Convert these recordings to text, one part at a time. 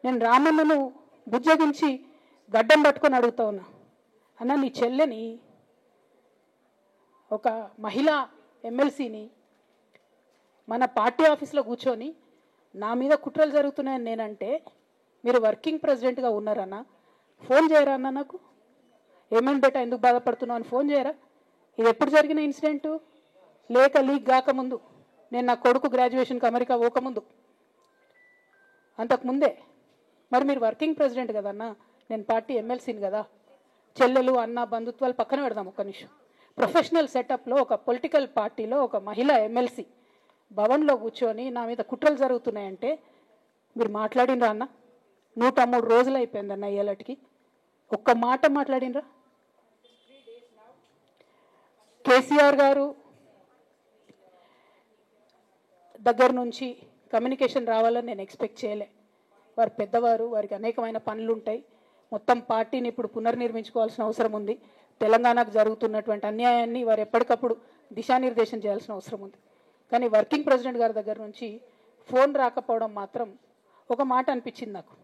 నేను రామన్నను బుజ్జగించి గడ్డం పట్టుకొని అడుగుతా ఉన్నా, అన్న నీ చెల్లెని ఒక మహిళా ఎమ్మెల్సీని మన పార్టీ ఆఫీస్లో కూర్చొని నా మీద కుట్రలు జరుగుతున్నాయని నేనంటే మీరు వర్కింగ్ ప్రెసిడెంట్గా ఉన్నారన్న, ఫోన్ చేయరా అన్న, నాకు ఏమేమి బేటా ఎందుకు బాధపడుతున్నావు అని ఫోన్ చేయరా? ఇది ఎప్పుడు జరిగిన ఇన్సిడెంటు? లేక లీక్ కాకముందు, నేను నా కొడుకు గ్రాడ్యుయేషన్కి అమెరికా పోకముందు, అంతకుముందే. మరి మీరు వర్కింగ్ ప్రెసిడెంట్ కదన్నా, నేను పార్టీ ఎమ్మెల్సీని కదా. చెల్లెలు అన్న బంధుత్వాలు పక్కన పెడదాం ఒక్క నిమిషం. ప్రొఫెషనల్ సెటప్లో ఒక పొలిటికల్ పార్టీలో ఒక మహిళా ఎమ్మెల్సీ భవన్లో కూర్చొని నా మీద కుట్రలు జరుగుతున్నాయంటే మీరు మాట్లాడినరా అన్న? 103 రోజులు అయిపోయిందన్న ఇయ్యాలటికి, ఒక్క మాట మాట్లాడినరా? కేసీఆర్ గారు దగ్గర నుంచి కమ్యూనికేషన్ రావాలని నేను ఎక్స్పెక్ట్ చేయలే. వారు పెద్దవారు, వారికి అనేకమైన పనులు ఉంటాయి. మొత్తం పార్టీని ఇప్పుడు పునర్నిర్మించుకోవాల్సిన అవసరం ఉంది. తెలంగాణకు జరుగుతున్నటువంటి అన్యాయాన్ని వారు ఎప్పటికప్పుడు దిశానిర్దేశం చేయాల్సిన అవసరం ఉంది. కానీ వర్కింగ్ ప్రెసిడెంట్ గారి దగ్గర నుంచి ఫోన్ రాకపోవడం మాత్రం ఒక మాట అనిపించింది నాకు.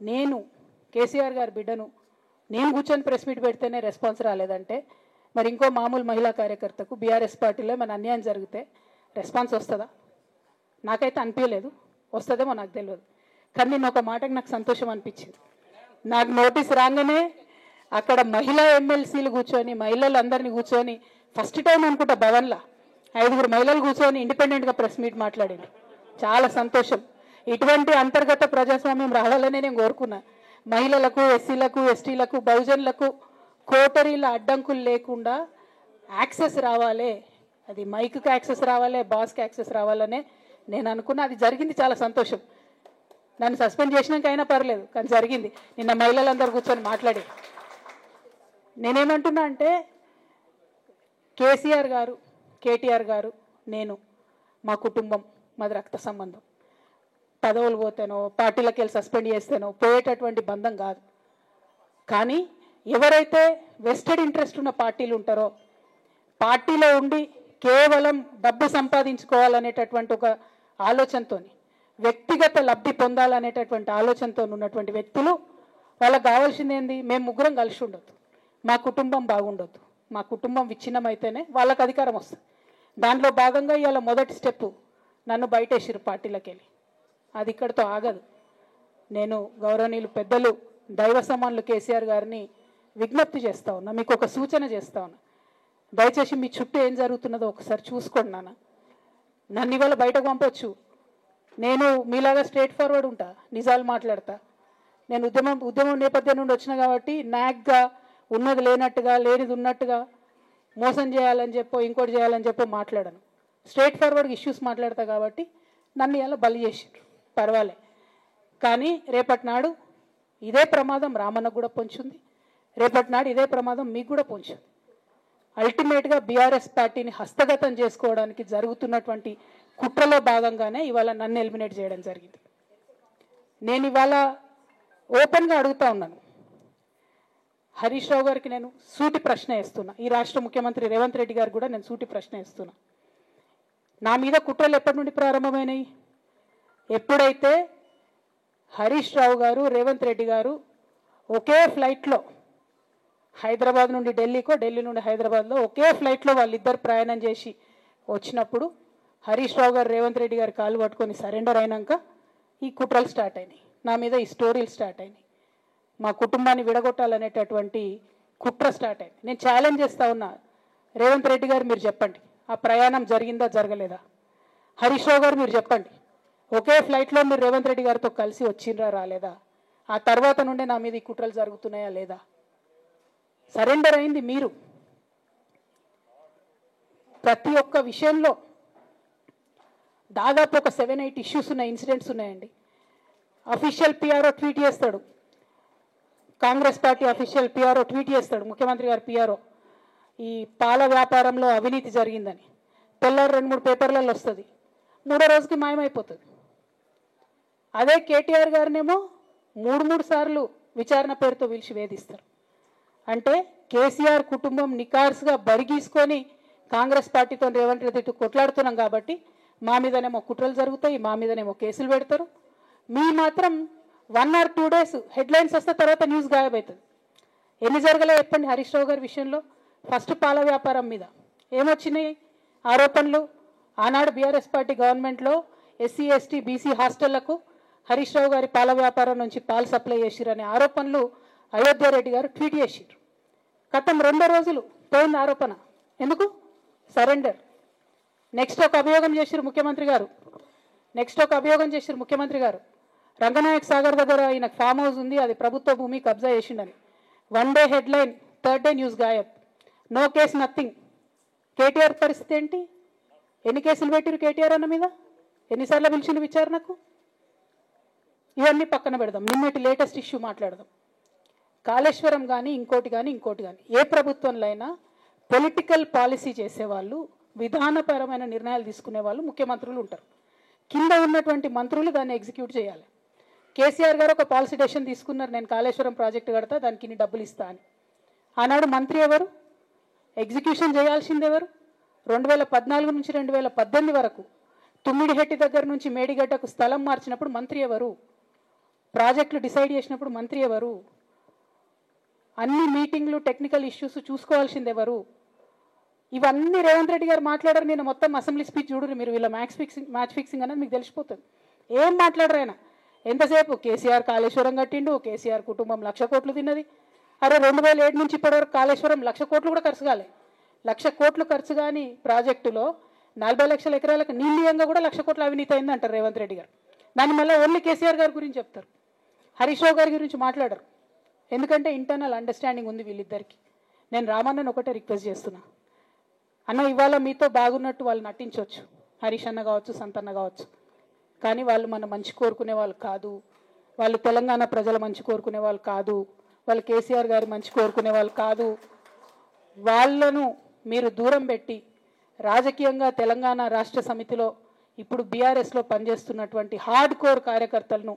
నేను కేసీఆర్ గారి బిడ్డను, నేను కూర్చొని ప్రెస్ మీట్ పెడితేనే రెస్పాన్స్ రాలేదంటే మరి ఇంకో మామూలు మహిళా కార్యకర్తకు బీఆర్ఎస్ పార్టీలో మన అన్యాయం జరిగితే రెస్పాన్స్ వస్తుందా? నాకైతే అనిపించలేదు. వస్తుందేమో నాకు తెలియదు. కానీ నేను ఒక మాటకి నాకు సంతోషం అనిపించింది. నాకు నోటీస్ రాగానే అక్కడ మహిళా ఎమ్మెల్సీలు కూర్చొని, మహిళలు అందరినీ కూర్చొని, ఫస్ట్ టైం అనుకుంటా భవన్లో 5 మహిళలు కూర్చొని ఇండిపెండెంట్గా ప్రెస్ మీట్ మాట్లాడింది. చాలా సంతోషం. ఇటువంటి అంతర్గత ప్రజాస్వామ్యం రావాలని నేను కోరుకున్నా. మహిళలకు, ఎస్సీలకు, ఎస్టీలకు, బహుజనులకు కోటరీల అడ్డంకులు లేకుండా యాక్సెస్ రావాలి. అది మైక్కి యాక్సెస్ రావాలి, బాస్కి యాక్సెస్ రావాలనే నేను అనుకున్నా. అది జరిగింది, చాలా సంతోషం. నన్ను సస్పెండ్ చేసినాక అయినా పర్లేదు, కానీ జరిగింది. నిన్న మహిళలందరూ కూర్చొని మాట్లాడి నేనేమంటున్నా అంటే, కేసీఆర్ గారు, కేటీఆర్ గారు, నేను, మా కుటుంబం, మాది రక్త సంబంధం. పదవులు పోతేనో, పార్టీలకు వెళ్ళి సస్పెండ్ చేస్తేనో పోయేటటువంటి బంధం కాదు. కానీ ఎవరైతే వెస్టెడ్ ఇంట్రెస్ట్ ఉన్న పార్టీలు ఉంటారో, పార్టీలో ఉండి కేవలం డబ్బు సంపాదించుకోవాలనేటటువంటి ఒక ఆలోచనతో, వ్యక్తిగత లబ్ధి పొందాలనేటటువంటి ఆలోచనతో ఉన్నటువంటి వ్యక్తులు, వాళ్ళకి కావాల్సింది ఏంది? మేము ముగ్గురం కలిసి ఉండొద్దు, మా కుటుంబం బాగుండొద్దు, మా కుటుంబం విచ్ఛిన్నమైతేనే వాళ్ళకి అధికారం వస్తుంది. దాంట్లో భాగంగా ఇవాళ మొదటి స్టెప్పు నన్ను బయటేసిరు పార్టీలకు వెళ్ళి. అది ఇక్కడితో ఆగదు. నేను గౌరవనీయులు పెద్దలు దైవ సమానులు కేసీఆర్ గారిని విజ్ఞప్తి చేస్తా ఉన్నా, మీకు ఒక సూచన చేస్తా ఉన్నా. దయచేసి మీ చుట్టూ ఏం జరుగుతున్నదో ఒకసారి చూసుకోండి నాన్న. నన్ను ఇవాళ బయటకు పంపొచ్చు, నేను మీలాగా స్ట్రేట్ ఫార్వర్డ్ ఉంటా, నిజాలు మాట్లాడతా. నేను ఉద్యమం నేపథ్యం నుండి వచ్చిన కాబట్టి నాగ్గా, ఉన్నది లేనట్టుగా, లేనిది ఉన్నట్టుగా, మోసం చేయాలని చెప్పో ఇంకోటి చేయాలని చెప్పో మాట్లాడను. స్ట్రేట్ ఫార్వర్డ్గా ఇష్యూస్ మాట్లాడతా కాబట్టి నన్ను ఇలా బలి చేసిండ్రు, పర్వాలే. కానీ రేపటి నాడు ఇదే ప్రమాదం రామన్నకు కూడా పొంచుంది, రేపటి నాడు ఇదే ప్రమాదం మీకు కూడా పొంచుంది. అల్టిమేట్గా బీఆర్ఎస్ పార్టీని హస్తగతం చేసుకోవడానికి జరుగుతున్నటువంటి కుట్రలో భాగంగానే ఇవాళ నన్ను ఎలిమినేట్ చేయడం జరిగింది. నేను ఇవాళ ఓపెన్గా అడుగుతా ఉన్నాను, హరీష్ రావు గారికి నేను సూటి ప్రశ్న వేస్తున్నా, ఈ రాష్ట్ర ముఖ్యమంత్రి రేవంత్ రెడ్డి గారు కూడా నేను సూటి ప్రశ్న వేస్తున్నా. నా మీద కుట్రలు ఎప్పటి నుండి ప్రారంభమైనాయి? ఎప్పుడైతే హరీష్ రావు గారు, రేవంత్ రెడ్డి గారు ఒకే ఫ్లైట్లో హైదరాబాద్ నుండి ఢిల్లీకో, ఢిల్లీ నుండి హైదరాబాద్లో ఒకే ఫ్లైట్లో వాళ్ళిద్దరు ప్రయాణం చేసి వచ్చినప్పుడు హరీష్ రావు గారు రేవంత్ రెడ్డి గారు కాలు పట్టుకొని సరెండర్ అయినాక ఈ కుట్రలు స్టార్ట్ అయినాయి, నా మీద ఈ స్టోరీలు స్టార్ట్ అయినాయి, మా కుటుంబాన్ని విడగొట్టాలనేటటువంటి కుట్ర స్టార్ట్ అయింది. నేను ఛాలెంజ్ చేస్తా ఉన్నా, రేవంత్ రెడ్డి గారు మీరు చెప్పండి, ఆ ప్రయాణం జరిగిందా జరగలేదా? హరీష్ రావు గారు మీరు చెప్పండి, ఒకే ఫ్లైట్లో మీరు రేవంత్ రెడ్డి గారితో కలిసి వచ్చిండ్రా రాలేదా? ఆ తర్వాత నుండే నా మీద ఈ కుట్రలు జరుగుతున్నాయా లేదా? సరెండర్ అయింది మీరు. ప్రతి ఒక్క విషయంలో దాదాపు ఒక 7-8 ఇష్యూస్ ఉన్నాయి, ఇన్సిడెంట్స్ ఉన్నాయండి. అఫీషియల్ పిఆర్ఓ ట్వీట్ చేస్తాడు, Congress party official PRO tweet చేస్తాడు, ముఖ్యమంత్రి గారు పిఆర్ఓ, ఈ పాల వ్యాపారంలో అవినీతి జరిగిందని. తెల్లారు 2-3 పేపర్లలో వస్తుంది, 3వ రోజుకి మాయమైపోతుంది. అదే కేటీఆర్ గారినేమో 3 సార్లు విచారణ పేరుతో పిలిచి వేధిస్తారు. అంటే కేసీఆర్ కుటుంబం నికార్స్గా బరిగీసుకొని కాంగ్రెస్ పార్టీతో రేవంత్ రెడ్డి కొట్లాడుతున్నాం కాబట్టి మా మీదనేమో కుట్రలు జరుగుతాయి, మా మీదనేమో కేసులు పెడతారు. మీ మాత్రం 1 or 2 days హెడ్లైన్స్ వస్తే తర్వాత న్యూస్ గాయబవుతుంది. ఎన్ని జరగలే చెప్పండి హరీష్ రావు గారి విషయంలో. ఫస్ట్ పాల వ్యాపారం మీద ఏమొచ్చినాయి ఆరోపణలు. ఆనాడు బీఆర్ఎస్ పార్టీ గవర్నమెంట్లో SC ST BC హాస్టళ్లకు Harish Rao గారి పాల వ్యాపారం నుంచి పాలు సప్లై చేసిరనే ఆరోపణలు అయోధ్య రెడ్డి గారు ట్వీట్ చేసిరు. గతం 2 రోజులు పోయింది ఆరోపణ. ఎందుకు సరెండర్. నెక్స్ట్ ఒక అభియోగం చేసిరు ముఖ్యమంత్రి గారు. రంగనాయక్ సాగర్ దగ్గర ఈయన ఫామ్ హౌస్ ఉంది, అది ప్రభుత్వ భూమి, కబ్జా చేసిండని. 1 day headline, 3rd day news గాయబ్. No case nothing. కేటీఆర్ పరిస్థితి ఏంటి? ఎన్ని కేసులు పెట్టిరు కేటీఆర్ అన్న మీద? ఎన్నిసార్లు పిలిచిండు విచారణకు? ఇవన్నీ పక్కన పెడదాం. నిన్నటి లేటెస్ట్ ఇష్యూ మాట్లాడదాం. కాళేశ్వరం కానీ ఇంకోటి కానీ ఏ ప్రభుత్వంలో అయినా పొలిటికల్ పాలసీ చేసేవాళ్ళు, విధానపరమైన నిర్ణయాలు తీసుకునే వాళ్ళు ముఖ్యమంత్రులు ఉంటారు. కింద ఉన్నటువంటి మంత్రులు దాన్ని ఎగ్జిక్యూట్ చేయాలి. కేసీఆర్ గారు ఒక పాలసీ డెసిషన్ తీసుకున్నారు, నేను కాళేశ్వరం ప్రాజెక్టు కడతా, దానికి ఇన్ని డబ్బులు ఇస్తా అని. ఆనాడు మంత్రి ఎవరు? ఎగ్జిక్యూషన్ చేయాల్సింది ఎవరు? 2014 నుంచి 2018 వరకు తుమ్మిడిహెట్టి దగ్గర నుంచి మేడిగడ్డకు స్థలం మార్చినప్పుడు మంత్రి ఎవరు? ప్రాజెక్టులు డిసైడ్ చేసినప్పుడు మంత్రి ఎవరు? అన్ని మీటింగ్లు టెక్నికల్ ఇష్యూస్ చూసుకోవాల్సింది ఎవరు? ఇవన్నీ రేవంత్ రెడ్డి గారు మాట్లాడారు. నేను మొత్తం అసెంబ్లీ స్పీచ్ చూడరు మీరు, వీళ్ళ మ్యాచ్ ఫిక్సింగ్ అనేది మీకు తెలిసిపోతుంది. ఏం మాట్లాడరు ఆయన. ఎంతసేపు కేసీఆర్ కాళేశ్వరం కట్టిండు, కేసీఆర్ కుటుంబం 1,00,000 కోట్లు తిన్నది. అరే 2007 నుంచి ఇప్పటివరకు కాళేశ్వరం 1,00,000 కోట్లు కూడా ఖర్చు కాలే. 1,00,000 కోట్లు ఖర్చు కానీ ప్రాజెక్టులో 40 లక్షల ఎకరాలకు నీళ్ళియంగా కూడా 1,00,000 కోట్ల అవినీతి అయింది అంటారు రేవంత్ రెడ్డి గారు. దాన్ని మళ్ళీ ఓన్లీ కేసీఆర్ గారి గురించి చెప్తారు, హరీష్ రావు గారి గురించి మాట్లాడరు. ఎందుకంటే ఇంటర్నల్ అండర్స్టాండింగ్ ఉంది వీళ్ళిద్దరికి. నేను రామన్నను ఒకటే రిక్వెస్ట్ చేస్తున్నా, అన్న ఇవాళ మీతో బాగున్నట్టు వాళ్ళు నటించవచ్చు, హరీష్ అన్న కావచ్చు, సంతన్న కావచ్చు, కానీ వాళ్ళు మన మంచి కోరుకునే వాళ్ళు కాదు. వాళ్ళు తెలంగాణ ప్రజల మంచి కోరుకునే వాళ్ళు కాదు. వాళ్ళు కేసీఆర్ గారి మంచి కోరుకునే వాళ్ళు కాదు. వాళ్ళను మీరు దూరం పెట్టి రాజకీయంగా తెలంగాణ రాష్ట్ర సమితిలో ఇప్పుడు బీఆర్ఎస్లో పనిచేస్తున్నటువంటి హార్డ్ కోర్ కార్యకర్తలను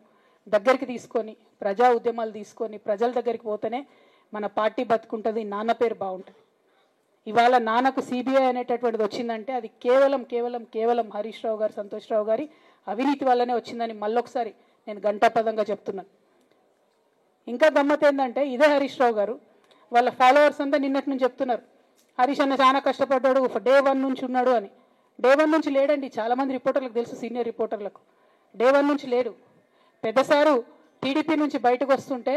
దగ్గరికి తీసుకొని ప్రజా ఉద్యమాలు తీసుకొని ప్రజల దగ్గరికి పోతేనే మన పార్టీ బతుకుంటుంది, నాన్న పేరు బాగుంటుంది. ఇవాళ నాన్నకు సిబిఐ అనేటటువంటిది వచ్చిందంటే అది కేవలం హరీష్ రావు గారు, సంతోష్ రావు గారి అవినీతి వల్లనే వచ్చిందని మళ్ళొకసారి నేను గంటాపదంగా చెప్తున్నాను. ఇంకా గమ్మత్ ఏంటంటే ఇదే హరీష్ రావు గారు వాళ్ళ ఫాలోవర్స్ అంతా నిన్నటి నుంచి చెప్తున్నారు, హరీష్ అన్న చాలా కష్టపడ్డాడు, డే 1 నుంచి ఉన్నాడు అని. డే 1 నుంచి లేడండి. చాలామంది రిపోర్టర్లకు తెలుసు, సీనియర్ రిపోర్టర్లకు డే 1 నుంచి లేడు. పెద్దసారు టీడీపీ నుంచి బయటకు వస్తుంటే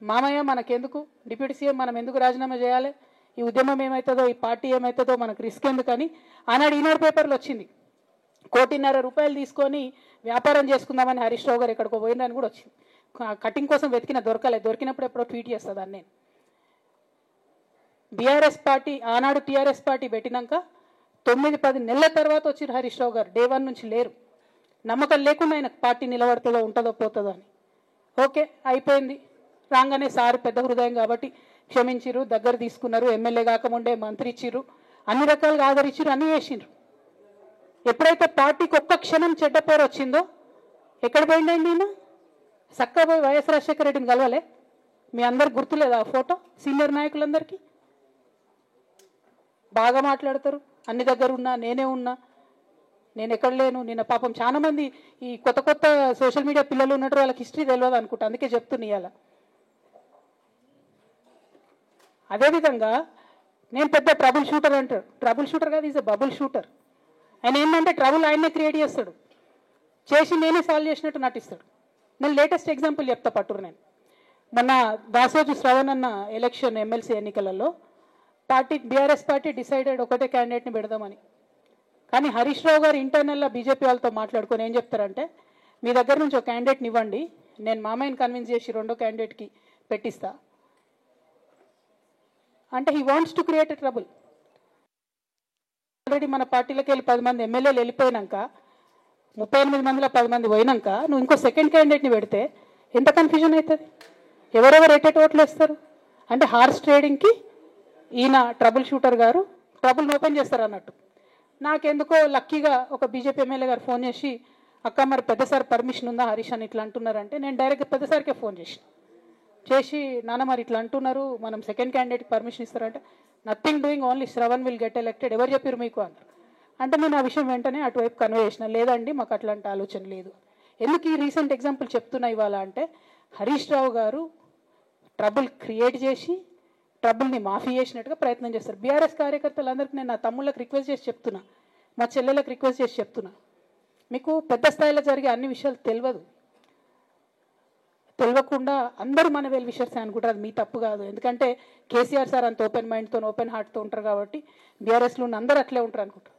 మామయ్య మనకెందుకు, డిప్యూటీ సీఎం మనం ఎందుకు రాజీనామా చేయాలి, ఈ ఉద్యమం ఏమవుతుందో, ఈ పార్టీ ఏమవుతుందో మనకు రిస్క్ ఎందుకని ఆనాడు ఈనాడు పేపర్లో వచ్చింది. 1,50,00,000 రూపాయలు తీసుకొని వ్యాపారం చేసుకుందామని హరీష్ రావు గారు ఎక్కడికో పోయిందని కూడా వచ్చింది. కటింగ్ కోసం వెతికిన దొరికినప్పుడు ఎప్పుడో ట్వీట్ చేస్తుందని నేను. బీఆర్ఎస్ పార్టీ ఆనాడు టీఆర్ఎస్ పార్టీ పెట్టినాక 9-10 నెలల తర్వాత వచ్చిన హరీష్ రావు గారు డే 1 నుంచి లేరు. నమ్మకం లేకుండా ఆయన పార్టీ నిలబడుతుందో ఉంటుందో పోతుందో అని. ఓకే అయిపోయింది. రాగానే సార్ పెద్ద హృదయం కాబట్టి క్షమించిరు, దగ్గర తీసుకున్నారు, ఎమ్మెల్యే కాకముందే మంత్రి ఇచ్చిర్రు, అన్ని రకాలుగా ఆదరించిరు, అన్నీ చేసిండ్రు. ఎప్పుడైతే పార్టీకి ఒక్క క్షణం చెడ్డ పేరు వచ్చిందో ఎక్కడ పోయిందండి ఈయన? చక్కగా పోయి వైఎస్ రాజశేఖర రెడ్డిని కలవలే? మీ అందరికి గుర్తులేదా ఆ ఫోటో? సీనియర్ నాయకులందరికీ బాగా మాట్లాడతారు, అన్ని దగ్గర ఉన్నా, నేనే ఉన్నా, నేను ఎక్కడ లేను. నిన్న పాపం చాలా మంది ఈ కొత్త సోషల్ మీడియా పిల్లలు ఉన్నట్టు వాళ్ళకి హిస్టరీ తెలియదు అనుకుంటా, అందుకే చెప్తున్నా ఇవాళ. అదేవిధంగా నేను పెద్ద ట్రబుల్ షూటర్ అంటారు. ట్రబుల్ షూటర్ కాదు, ఈజ్ ఎ బబుల్ షూటర్. ఆయన ఏంటంటే ట్రబుల్ ఆయనే క్రియేట్ చేస్తాడు, చేసి నేనే సాల్వ్ చేసినట్టు నటిస్తాడు. నేను లేటెస్ట్ ఎగ్జాంపుల్ చెప్తా పట్టురు. నేను మొన్న దాసోజు శ్రవణ్ అన్న ఎలక్షన్ ఎమ్మెల్సీ ఎన్నికలలో బీఆర్ఎస్ పార్టీ డిసైడెడ్ ఒకటే క్యాండిడేట్ని పెడదామని. కానీ హరీష్ రావు గారు ఇంటర్నల్గా బీజేపీ వాళ్ళతో మాట్లాడుకొని ఏం చెప్తారంటే, మీ దగ్గర నుంచి ఒక క్యాండిడేట్ని ఇవ్వండి, నేను మామయ్యని కన్విన్స్ చేసి 2వ క్యాండిడేట్కి పెట్టిస్తా అంటే he wants to create a trouble. Already మన పార్టీలోకి వెళ్ళి 10 మంది ఎమ్మెల్యేలు వెళ్ళిపోయినాక 38 మందిలో 10 మంది పోయినాక నువ్వు ఇంకో సెకండ్ క్యాండిడేట్ని పెడితే ఎంత కన్ఫ్యూజన్ అవుతుంది? ఎవరెవరు ఎట్టేట ఓట్లు వేస్తారు? అంటే హార్స్ ట్రేడింగ్కి ఈయన ట్రబుల్ షూటర్ గారు ట్రబుల్ ఓపెన్ చేస్తారు అన్నట్టు. నాకెందుకో లక్కీగా ఒక బీజేపీ ఎమ్మెల్యే గారు ఫోన్ చేసి, అక్క మరి పెద్దసారి పర్మిషన్ ఉందా హరీష్ అని ఇట్లా అంటున్నారంటే, నేను డైరెక్ట్గా పెద్దసారికే ఫోన్ చేసి నాన్న మరి ఇట్లా అంటున్నారు, మనం సెకండ్ క్యాండిడేట్కి పర్మిషన్ ఇస్తారంటే, nothing doing, only Shravan will get elected, ఎవరు చెప్పారు మీకు అన్నారు. అంటే నేను ఆ విషయం వెంటనే అటువైపు కన్వే చేసిన, లేదండి మాకు అట్లాంటి ఆలోచన లేదు. ఎందుకు ఈ రీసెంట్ ఎగ్జాంపుల్ చెప్తున్నా ఇవాళ అంటే, హరీష్ రావు గారు ట్రబుల్ క్రియేట్ చేసి ట్రబుల్ని మాఫీ చేసినట్టుగా ప్రయత్నం చేస్తారు. బీఆర్ఎస్ కార్యకర్తలందరికీ నేను నా తమ్ముళ్ళకి రిక్వెస్ట్ చేసి చెప్తున్నా, మా చెల్లెలకు రిక్వెస్ట్ చేసి చెప్తున్నా, మీకు పెద్ద స్థాయిలో జరిగే అన్ని విషయాలు తెలియకుండా అందరూ మన వెల్ విషర్స్ అనుకుంటారు. అది మీ తప్పు కాదు. ఎందుకంటే కేసీఆర్ సార్ అంత ఓపెన్ మైండ్తో ఓపెన్ హార్ట్తో ఉంటారు కాబట్టి బీఆర్ఎస్లో ఉన్న అందరూ అట్లే ఉంటారు అనుకుంటారు.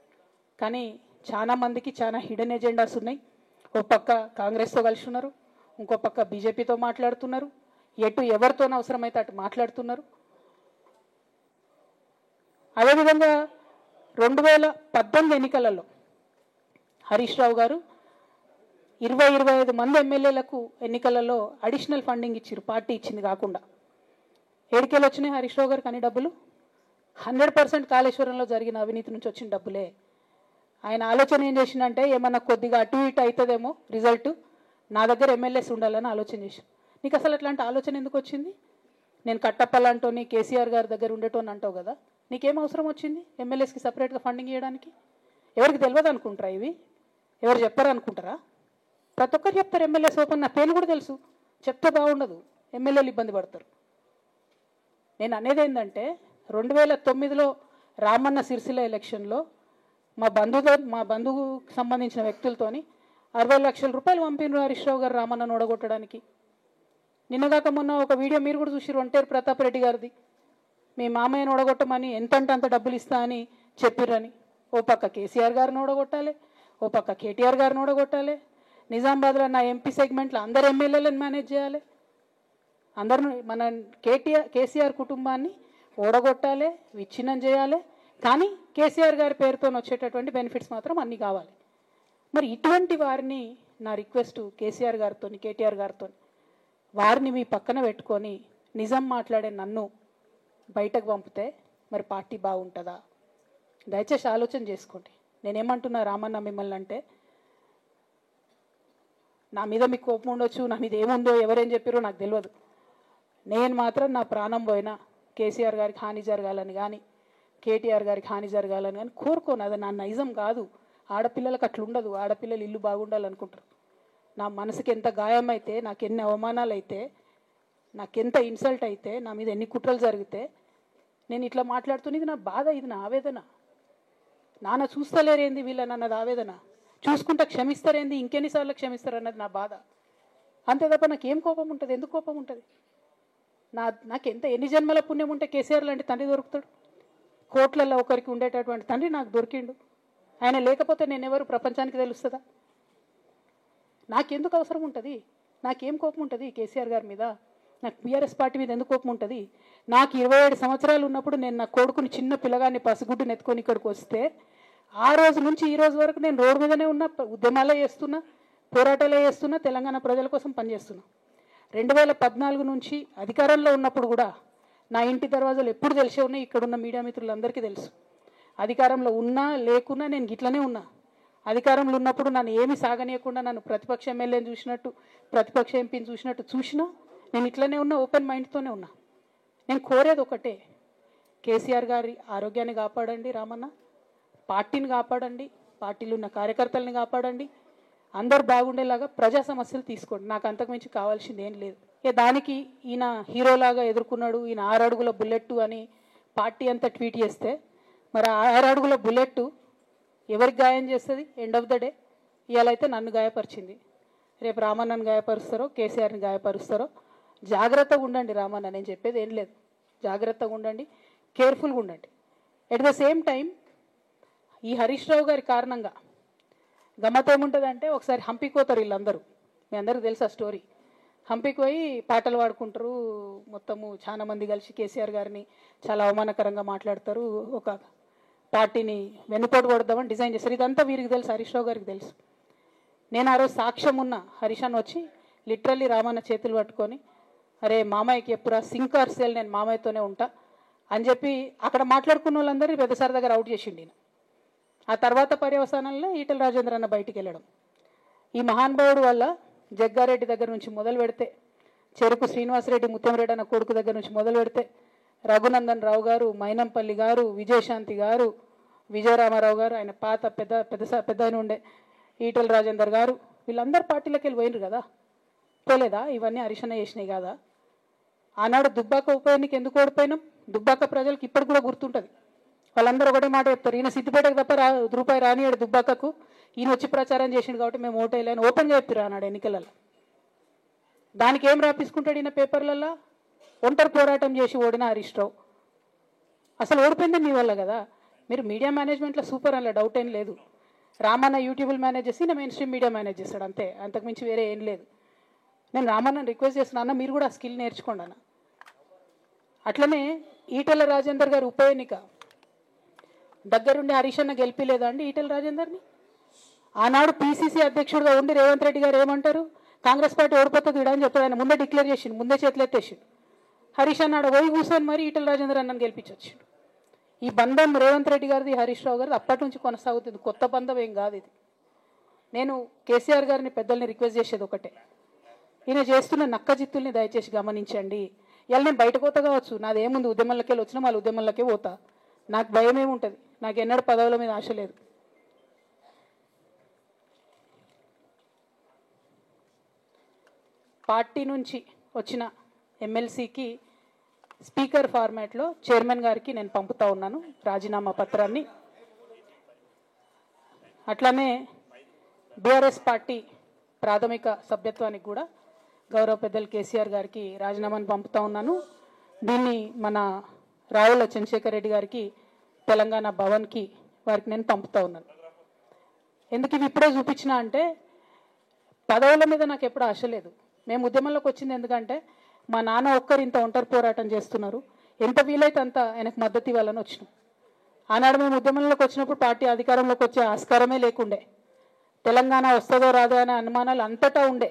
కానీ చాలా మందికి చాలా హిడెన్ ఎజెండాస్ ఉన్నాయి. ఓ పక్క కాంగ్రెస్తో కలిసి ఉన్నారు, ఇంకో పక్క బీజేపీతో మాట్లాడుతున్నారు, ఎటు ఎవరితో అవసరమైతే అటు మాట్లాడుతున్నారు. అదేవిధంగా 2018 ఎన్నికలలో హరీష్ రావు గారు 25 మంది ఎమ్మెల్యేలకు ఎన్నికలలో అడిషనల్ ఫండింగ్ ఇచ్చారు, పార్టీ ఇచ్చింది కాకుండా. ఏడికేళ్ళు వచ్చినాయి హరీష్ రావు గారికి అన్ని డబ్బులు? 100% కాళేశ్వరంలో జరిగిన అవినీతి నుంచి వచ్చిన డబ్బులే. ఆయన ఆలోచన ఏం చేసిందంటే, ఏమన్నా కొద్దిగా అటు ఇటు అవుతుందేమో రిజల్ట్, నా దగ్గర ఎమ్మెల్యేస్ ఉండాలని ఆలోచన చేశాను. నీకు అసలు అట్లాంటి ఆలోచన ఎందుకు వచ్చింది? నేను కట్టప్పలంటోని కేసీఆర్ గారి దగ్గర ఉండేటోని అంటావు కదా, నీకేం అవసరం వచ్చింది ఎమ్మెల్యేస్కి సపరేట్గా ఫండింగ్ ఇవ్వడానికి? ఎవరికి తెలియదు అనుకుంటారా? ఇవి ఎవరు చెప్పారు అనుకుంటారా? ప్రతి ఒక్కరు చెప్తారు ఎమ్మెల్యేస్ ఓపెన్. నా పేరు కూడా తెలుసు, చెప్తే బాగుండదు, ఎమ్మెల్యేలు ఇబ్బంది పడతారు. నేను అనేది ఏంటంటే, 2009లో రామన్న సిరిసిల్ల ఎలక్షన్లో మా బంధువుకు సంబంధించిన వ్యక్తులతోని 60 లక్షల రూపాయలు పంపినారు హరీష్ రావు గారు రామన్నను ఓడగొట్టడానికి. నిన్నగాక మొన్న ఒక వీడియో మీరు కూడా చూసిరు, ఒంటేరు ప్రతాప్ రెడ్డి గారిది. మీ మామయ్యను ఓడగొట్టమని ఎంతంటే అంత డబ్బులు ఇస్తా అని చెప్పిర్రని. ఓ పక్క కేసీఆర్ గారిని ఓడగొట్టాలి, ఓ పక్క కేటీఆర్ గారిని ఓడగొట్టాలి. నిజామాబాద్లో నా ఎంపీ సెగ్మెంట్లో అందరు ఎమ్మెల్యేలను మేనేజ్ చేయాలి. అందరిని మన కేసీఆర్ కుటుంబాన్ని ఓడగొట్టాలి, విచ్ఛిన్నం చేయాలి. కానీ కేసీఆర్ గారి పేరుతో వచ్చేటటువంటి బెనిఫిట్స్ మాత్రం అన్నీ కావాలి. మరి ఇటువంటి వారిని నా రిక్వెస్ట్ కేసీఆర్ గారితో కేటీఆర్ గారితో, వారిని మీ పక్కన పెట్టుకొని నిజం మాట్లాడే నన్ను బయటకు పంపితే మరి పార్టీ బాగుంటుందా? దయచేసి ఆలోచన చేసుకోండి. నేనేమంటున్నా రామన్న మిమ్మల్ని అంటే, నా మీద మీకు కోపం ఉండొచ్చు, నా మీద ఏముందో ఎవరేం చెప్పారో నాకు తెలియదు. నేను మాత్రం నా ప్రాణం పోయినా కేసీఆర్ గారికి హాని జరగాలని కానీ కేటీఆర్ గారికి హాని జరగాలని కానీ కోరుకోను. అది నా నైజం కాదు. ఆడపిల్లలకు అట్లుండదు. ఆడపిల్లలు ఇల్లు బాగుండాలనుకుంటారు. నా మనసుకి ఎంత గాయం అయితే, నాకు ఎన్ని అవమానాలు అయితే, నాకెంత ఇన్సల్ట్ అయితే, నా మీద ఎన్ని కుట్రలు జరిగితే నేను ఇట్లా మాట్లాడుతున్నది ఇది నా బాధ, ఇది నా ఆవేదన. నాన్న చూస్తలేరేంది వీళ్ళని అన్నది ఆవేదన, చూసుకుంటా క్షమిస్తారేంది ఇంకెన్నిసార్లు క్షమిస్తారు అన్నది నా బాధ. అంతే తప్ప నాకేం కోపం ఉంటుంది? ఎందుకు కోపం ఉంటుంది? నాకు ఎన్ని జన్మల పుణ్యం ఉంటే కేసీఆర్ లాంటి తండ్రి దొరుకుతాడు? కోట్లలో ఒకరికి ఉండేటటువంటి తండ్రి నాకు దొరికిండు. ఆయన లేకపోతే నేనెవరు ప్రపంచానికి తెలుస్తుందా? నాకెందుకు అవసరం ఉంటుంది? నాకేం కోపం ఉంటుంది కేసీఆర్ గారి మీద? నాకు బీఆర్ఎస్ పార్టీ మీద ఎందుకు కోపం ఉంటుంది? నాకు 27 సంవత్సరాలు ఉన్నప్పుడు నేను నా కొడుకుని చిన్న పిల్లగాన్ని పసిగుడ్డుని ఎత్తుకొని ఇక్కడికి వస్తే ఆ రోజు నుంచి ఈ రోజు వరకు నేను రోడ్డు మీదనే ఉన్నా, ఉద్యమాలే చేస్తున్నా, పోరాటాలే చేస్తున్నా, తెలంగాణ ప్రజల కోసం పనిచేస్తున్నా. 2014 నుంచి అధికారంలో ఉన్నప్పుడు కూడా నా ఇంటి దర్వాజాలు ఎప్పుడు తెలిసే ఉన్నాయి. ఇక్కడున్న మీడియా మిత్రులందరికీ తెలుసు. అధికారంలో ఉన్నా లేకున్నా నేను గిట్లనే ఉన్నా. అధికారంలో ఉన్నప్పుడు నన్ను ఏమి సాగనీయకుండా నన్ను ప్రతిపక్ష ఎమ్మెల్యేని చూసినట్టు, ప్రతిపక్ష ఎంపీని చూసినా నేను ఇట్లనే ఉన్నా, ఓపెన్ మైండ్తోనే ఉన్నా. నేను కోరేది ఒకటే, కేసీఆర్ గారి ఆరోగ్యాన్ని కాపాడండి రామన్న, పార్టీని కాపాడండి, పార్టీలో ఉన్న కార్యకర్తల్ని కాపాడండి, అందరు బాగుండేలాగా ప్రజా సమస్యలు తీసుకోండి. నాకు అంతకుమించి కావాల్సింది ఏం లేదు. దానికి ఈయన హీరోలాగా ఎదుర్కొన్నాడు, ఈయన 6 అడుగుల బుల్లెట్ అని పార్టీ అంతా ట్వీట్ చేస్తే, మరి 6 అడుగుల బుల్లెట్ ఎవరికి గాయం చేస్తుంది? ఎండ్ ఆఫ్ ద డే ఇవాళ అయితే నన్ను గాయపరిచింది, రేపు రామన్నను గాయపరుస్తారో కేసీఆర్ని గాయపరుస్తారో. జాగ్రత్తగా ఉండండి రామన్న, నేను చెప్పేది ఏం లేదు. జాగ్రత్తగా ఉండండి, కేర్ఫుల్గా ఉండండి. ఎట్ ద సేమ్ టైం ఈ హరీష్ రావు గారి కారణంగా గమ్మత్ ఏముంటుందంటే, ఒకసారి హంపీకి పోతారు వీళ్ళందరూ, మీ అందరికీ తెలుసు ఆ స్టోరీ. హంపీకి పోయి పాటలు పాడుకుంటారు, మొత్తము చాలా మంది కలిసి కేసీఆర్ గారిని చాలా అవమానకరంగా మాట్లాడతారు, ఒక పార్టీని వెన్నుపోటు కొడదామని డిజైన్ చేస్తారు. ఇదంతా వీరికి తెలుసు, హరీష్ రావు గారికి తెలుసు. నేను ఆ రోజు సాక్ష్యం ఉన్న హరీషాన్ని వచ్చి లిటరల్లీ రామన్న చేతులు పట్టుకొని, అరే మామయ్యకి ఎప్పుడా సింక్ ఆర్ సెల్, నేను మామయ్యతోనే ఉంటా అని చెప్పి అక్కడ మాట్లాడుకున్న వాళ్ళందరినీ పెద్దసారి దగ్గర అవుట్ చేసిండి. ఆ తర్వాత పర్యవసానంలో ఈటెల రాజేంద్ర అన్న బయటికి వెళ్ళడం. ఈ మహానుభావుడు వల్ల జగ్గారెడ్డి దగ్గర నుంచి మొదలు పెడితే, చెరుకు శ్రీనివాసరెడ్డి ముత్యంరెడ్డి అన్న కొడుకు దగ్గర నుంచి మొదలు పెడితే, రఘునందన్ రావు గారు, మైనంపల్లి గారు, విజయశాంతి గారు, విజయరామారావు గారు, ఆయన పాత పెద్ద ఆయన ఉండే ఈటెల రాజేందర్ గారు, వీళ్ళందరూ పార్టీలోకి వెళ్ళి పోయినరు కదా, పోలేదా? ఇవన్నీ హరీష్ అన్న చేసినాయి కదా. ఆనాడు దుబ్బాక ఉప ఎన్నిక ఎందుకు ఓడిపోయినాం? దుబ్బాక ప్రజలకు ఇప్పటికి కూడా గుర్తుంటుంది. వాళ్ళందరూ ఒకటే మాట చెప్తారు, ఈయన సిద్దిపేటకు తప్ప రూపాయి రానియాడు దుబ్బాకకు, ఈయన వచ్చి ప్రచారం చేసిండు కాబట్టి మేము ఓటేయలేని ఓపెన్గా చెప్పారు ఆనాడు ఎన్నికలలో. దానికి ఏం రాపించుకుంటాడు ఈయన పేపర్లలో? ఒంటరి పోరాటం చేసి ఓడిన హరీష్ రావు. అసలు ఓడిపోయింది మీ వల్ల కదా. మీరు మీడియా మేనేజ్మెంట్లో సూపర్, అలా డౌట్ ఏం లేదు. రామన్న యూట్యూబ్లు మేనేజ్ చేసి, ఈయన మెయిన్ స్ట్రీమ్ మీడియా మేనేజ్ చేస్తాడు అంతే, అంతకుమించి వేరే ఏం లేదు. నేను రామన్నని రిక్వెస్ట్ చేస్తున్నా, అన్న మీరు కూడా ఆ స్కిల్ నేర్చుకోండి అన్న. అట్లనే ఈటెల రాజేందర్ గారు ఉప ఎన్నిక దగ్గరుండి హరీష్ అన్న గెలిపిలేదా అండి ఈటెల రాజేందర్ని? ఆనాడు పిసిసి అధ్యక్షుడిగా ఉండి రేవంత్ రెడ్డి గారు ఏమంటారు, కాంగ్రెస్ పార్టీ ఓడిపోతుంది అని చెప్తాడు. ఆయన ముందే డిక్లేర్ చేసిండు, ముందే చేతులు ఎత్తేసిండు. హరీష్ అన్నాడు పోయి కూర్చొని మరి ఈటెల రాజేందర్ అన్నని గెలిపించొచ్చిండు. ఈ బంధం రేవంత్ రెడ్డి గారిది హరీష్ రావు గారిది అప్పటి నుంచి కొనసాగుతుంది, కొత్త బంధం ఏం కాదు ఇది. నేను కేసీఆర్ గారిని పెద్దల్ని రిక్వెస్ట్ చేసేది ఒకటే, ఈయన చేస్తున్న నక్కజిత్తుల్ని దయచేసి గమనించండి. ఇలా నేను బయటకు పోతా కావచ్చు, నాది ఏముంది, ఉద్యమంలోకి వెళ్ళి వచ్చినా వాళ్ళ ఉద్యమంలోకే పోతా, నాకు భయం ఏముంటుంది, నాకు ఎన్నడూ పదవుల మీద ఆశ లేదు. పార్టీ నుంచి వచ్చిన ఎమ్మెల్సీకి స్పీకర్ ఫార్మాట్లో చైర్మన్ గారికి నేను పంపుతా ఉన్నాను రాజీనామా పత్రాన్ని. అట్లానే బీఆర్ఎస్ పార్టీ ప్రాథమిక సభ్యత్వానికి కూడా గౌరవ పెద్దలు కేసీఆర్ గారికి రాజీనామాను పంపుతా ఉన్నాను. దీన్ని మన రావుల చంద్రశేఖర్ రెడ్డి గారికి తెలంగాణ భవన్కి వారికి నేను పంపుతా ఉన్నాను. ఎందుకు ఇవి ఇప్పుడే చూపించిన అంటే, పదవుల మీద నాకు ఎప్పుడు ఆశ లేదు. మేము ఉద్యమంలోకి వచ్చింది ఎందుకంటే మా నాన్న ఒక్కరు ఇంత ఒంటరి పోరాటం చేస్తున్నారు, ఎంత వీలైతే అంత ఆయనకు మద్దతు ఇవ్వాలని వచ్చినాం. ఆనాడు మేము ఉద్యమంలోకి వచ్చినప్పుడు పార్టీ అధికారంలోకి వచ్చే ఆస్కారమే లేకుండే, తెలంగాణ వస్తుందో రాదో అనే అనుమానాలు అంతటా ఉండే.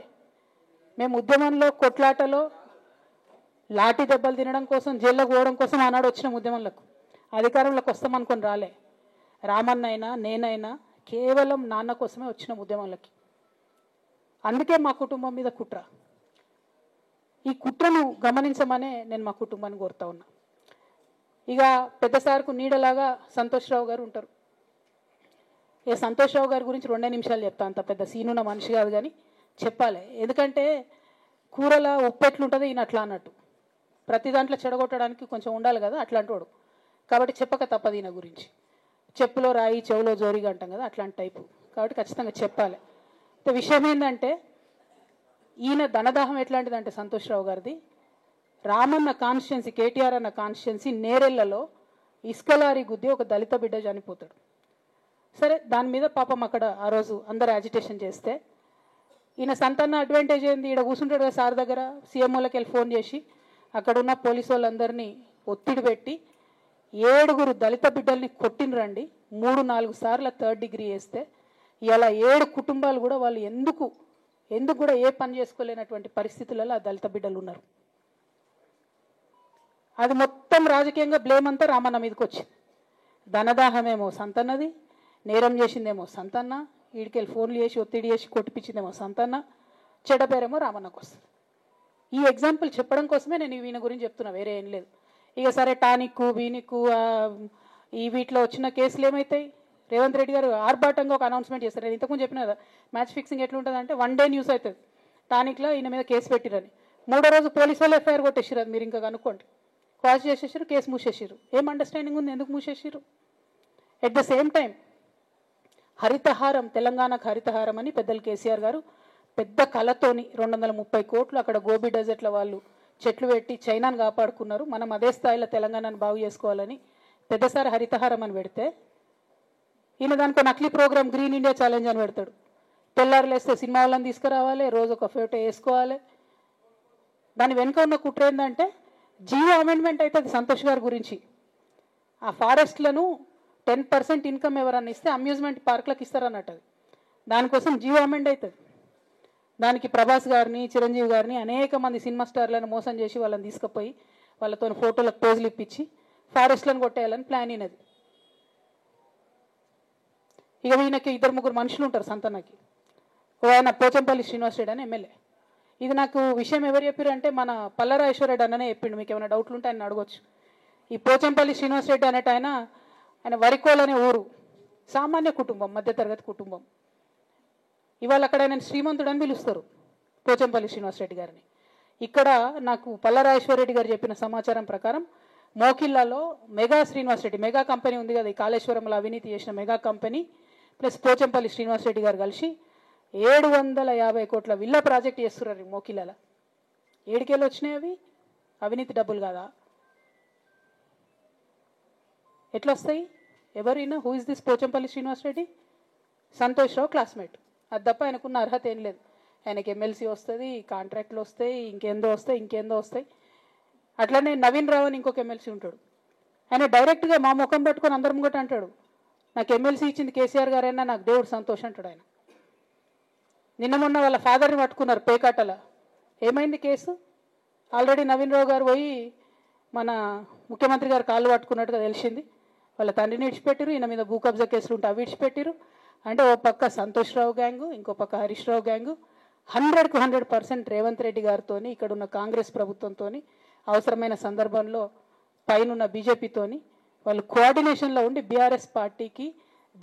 మేము ఉద్యమంలో కొట్లాటలో లాఠీ దెబ్బలు తినడం కోసం, జైల్లోకి పోవడం కోసం ఆనాడు వచ్చిన ఉద్యమంలోకి, అధికారంలోకి వస్తామనుకొని రాలే. రామన్నైనా నేనైనా కేవలం నాన్న కోసమే వచ్చిన ఉద్యమంలోకి. అందుకే మా కుటుంబం మీద కుట్ర. ఈ కుట్రను గమనించమనే నేను మా కుటుంబాన్ని కోరుతా ఉన్నా. ఇక పెద్ద సార్కు నీడలాగా సంతోష్ రావు గారు ఉంటారు. ఇక సంతోష్ రావు గారి గురించి 2 నిమిషాలు చెప్తా, అంత పెద్ద సీనున్న మనిషి కాదు కానీ చెప్పాలి. ఎందుకంటే కూరల ఉప్పు ఎట్లుంటుంది ఈయన అట్లా అన్నట్టు, ప్రతి దాంట్లో చెడగొట్టడానికి కొంచెం ఉండాలి కదా అట్లాంటి వాడు. కాబట్టి చెప్పక తప్పదు ఈయన గురించి. చెప్పులో రాయి చెవులో జోరిగా అంటాం కదా, అట్లాంటి టైపు. కాబట్టి ఖచ్చితంగా చెప్పాలి. విషయం ఏంటంటే, ఈయన ధనదాహం ఎట్లాంటిదంటే సంతోష్ రావు గారిది, రామన్న కాన్స్టిట్యున్సీ, కేటీఆర్ అన్న కాన్స్టిట్యున్సీ నేరెళ్లలో ఇసుకలారి గుద్ది ఒక దళిత బిడ్డ చనిపోతాడు. సరే, దాని మీద పాపం అక్కడ ఆ రోజు అందరు యాజిటేషన్ చేస్తే, ఈయన సంతాన అడ్వాంటేజ్ ఏంది, ఈడ కూర్చుంటాడు కదా సార్ దగ్గర, సీఎంఓలకి వెళ్ళి ఫోన్ చేసి అక్కడ ఉన్న పోలీసు వాళ్ళందరినీ ఒత్తిడి పెట్టి 7 దళిత బిడ్డల్ని కొట్టినరండి. 3-4 సార్లు 3rd డిగ్రీ వేస్తే ఇలా 7 కుటుంబాలు కూడా వాళ్ళు ఎందుకు కూడా ఏ పని చేసుకోలేనటువంటి పరిస్థితులలో ఆ దళిత బిడ్డలు ఉన్నారు. అది మొత్తం రాజకీయంగా బ్లేమ్ అంతా రామన్న మీదకి వచ్చింది. ధనదాహమేమో సంతన్నది, నేరం చేసిందేమో సంతన్న, వీడికెళ్ళి ఫోన్లు చేసి ఒత్తిడి చేసి కొట్టిపించిందేమో సంతన్న, చెడ్డ పేరేమో రామన్నకు వస్తుంది. ఈ ఎగ్జాంపుల్ చెప్పడం కోసమే నేను ఈయన గురించి చెప్తున్నా, వేరే ఏం లేదు. ఇక సరే, టానిక్కు వీనిక్కు ఈ వీటిలో వచ్చిన కేసులు ఏమవుతాయి? రేవంత్ రెడ్డి గారు ఆర్భాటంగా ఒక అనౌన్స్మెంట్ చేస్తారు. నేను ఇంతకుముందు చెప్పిన కదా, మ్యాచ్ ఫిక్సింగ్ ఎట్లుంటుంది అంటే 1 డే న్యూస్ అవుతుంది, టానిక్లో ఈయన మీద కేసు పెట్టిరని. 3వ రోజు పోలీసు వాళ్ళు ఎఫ్ఐఆర్ కొట్టేసారు. అది మీరు ఇంకా కనుక్కోండి. క్వాష్ చేసేసారు, కేసు మూసేసారు. ఏం అండర్స్టాండింగ్ ఉంది, ఎందుకు మూసేసారు? At the same time Harithaharam, తెలంగాణకు హరితహారం అని పెద్దలు కేసీఆర్ గారు పెద్ద కళతోని 230 కోట్లు అక్కడ గోబీ డెజర్ట్ల వాళ్ళు చెట్లు పెట్టి చైనాను కాపాడుకున్నారు. మనం అదే స్థాయిలో తెలంగాణను బాగు చేసుకోవాలని పెద్దసారి హరితహారం అని పెడితే, ఈయన దానికి నకిలీ ప్రోగ్రామ్ గ్రీన్ ఇండియా ఛాలెంజ్ అని పెడతాడు. తెల్లారులేస్తే సినిమా వాళ్ళని తీసుకురావాలి, రోజు ఒక ఫోటో వేసుకోవాలి. దాని వెనుక ఉన్న కుట్ర ఏంటంటే, జియో అమెండ్మెంట్ అవుతుంది సంతోష్ గారి గురించి. ఆ ఫారెస్ట్లను 10% ఇన్కమ్ ఎవరన్నా ఇస్తే అమ్యూజ్మెంట్ పార్క్లకు ఇస్తారన్నట్టు. దానికోసం జియో అమెండ్ అవుతుంది. దానికి ప్రభాస్ గారిని, చిరంజీవి గారిని, అనేక మంది సినిమా స్టార్లను మోసం చేసి వాళ్ళని తీసుకుపోయి వాళ్ళతో ఫోటోలకు పోజులు ఇప్పించి ఫారెస్ట్లను కొట్టేయాలని ప్లాన్ అయినది. ఇక ఈయనకి 2-3 మనుషులు ఉంటారు సంతన్నకి. ఆయన పోచంపల్లి శ్రీనివాస్ రెడ్డి అని ఎమ్మెల్యే. ఇది నాకు విషయం ఎవరు చెప్పారు అంటే, మన పల్లరాజేశ్వర రెడ్డి అన్ననే చెప్పిండు. మీకు ఏమైనా డౌట్లు ఉంటే ఆయన అడగొచ్చు. ఈ పోచంపల్లి శ్రీనివాస్ రెడ్డి అనేట ఆయన వరికోల్ అనే ఊరు, సామాన్య కుటుంబం, మధ్యతరగతి కుటుంబం. ఇవాళ అక్కడ ఆయన శ్రీమంతుడు అని పిలుస్తారు పోచంపల్లి శ్రీనివాసరెడ్డి గారిని. ఇక్కడ నాకు పల్లరాజేశ్వరరెడ్డి గారు చెప్పిన సమాచారం ప్రకారం మోకిల్లాలో మెగా శ్రీనివాసరెడ్డి, మెగా కంపెనీ ఉంది కదా, ఈ కాళేశ్వరంలో అవినీతి చేసిన మెగా కంపెనీ ప్లస్ పోచంపల్లి శ్రీనివాసరెడ్డి గారు కలిసి 750 కోట్ల విల్లా ప్రాజెక్ట్ చేస్తున్నారు మోకిల్లాలో. ఏడికెళ్ళి వచ్చినాయి అవి? అవినీతి డబ్బులు కాదా? ఎట్లా వస్తాయి? ఎవరైనా who is this Pochampally Srinivasa Reddy? Santosh Rao classmate, అది తప్ప ఆయనకున్న అర్హత ఏం లేదు. ఆయనకి ఎమ్మెల్సీ వస్తుంది, కాంట్రాక్ట్లు వస్తాయి, ఇంకేందో వస్తాయి. అట్లనే నవీన్ రావు అని ఇంకొక ఎమ్మెల్సీ ఉంటాడు. ఆయన డైరెక్ట్గా మా ముఖం పట్టుకొని అందరం కూడా అంటాడు, నాకు ఎమ్మెల్సీ ఇచ్చింది కేసీఆర్ గారైనా నాకు దేవుడు సంతోషం అంటాడు ఆయన. నిన్న మొన్న వాళ్ళ ఫాదర్ని పట్టుకున్నారు పేకాటల. ఏమైంది కేసు? ఆల్రెడీ నవీన్ రావు గారు పోయి మన ముఖ్యమంత్రి గారు కాళ్ళు పట్టుకున్నట్టుగా తెలిసింది. వాళ్ళ తండ్రిని విడిచిపెట్టారు, ఈయన మీద భూ కబ్జా కేసులు ఉంటే అవి విడిచిపెట్టారు. అంటే ఓ పక్క సంతోష్ రావు గ్యాంగు, ఇంకో పక్క హరీష్ రావు గ్యాంగు 100కు 100% రేవంత్ రెడ్డి గారితో, ఇక్కడ ఉన్న కాంగ్రెస్ ప్రభుత్వంతో, అవసరమైన సందర్భంలో పైనున్న బీజేపీతోని వాళ్ళు కోఆర్డినేషన్లో ఉండి బీఆర్ఎస్ పార్టీకి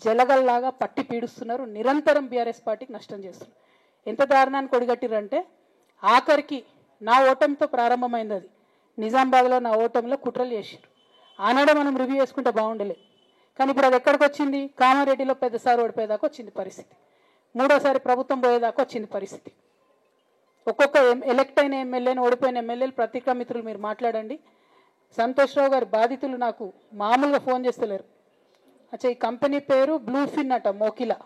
జలగల్లాగా పట్టి పీడుస్తున్నారు. నిరంతరం బీఆర్ఎస్ పార్టీకి నష్టం చేస్తున్నారు. ఎంత దారుణానికి ఒడిగట్టిరంటే ఆఖరికి నా ఓటమితో ప్రారంభమైంది అది. నిజామాబాద్లో నా ఓటమిలో కుట్రలు చేశారు. ఆనాడే మనం రివ్యూ చేసుకుంటే బాగుండలే. కానీ ఇప్పుడు అది ఎక్కడికి వచ్చింది? కామారెడ్డిలో పెద్దసారి ఓడిపోయేదాకా వచ్చింది పరిస్థితి. మూడోసారి ప్రభుత్వం పోయేదాకా వచ్చింది పరిస్థితి. ఒక్కొక్క ఎలక్ట్ అయిన ఎమ్మెల్యేని, ఓడిపోయిన ఎమ్మెల్యేలు పత్రికా మిత్రులు మీరు మాట్లాడండి. సంతోష్ రావు గారి బాధితులు నాకు మామూలుగా ఫోన్ చేస్తలేరు. అచ్చా, ఈ కంపెనీ పేరు బ్లూఫిన్ అట, మోకిలా.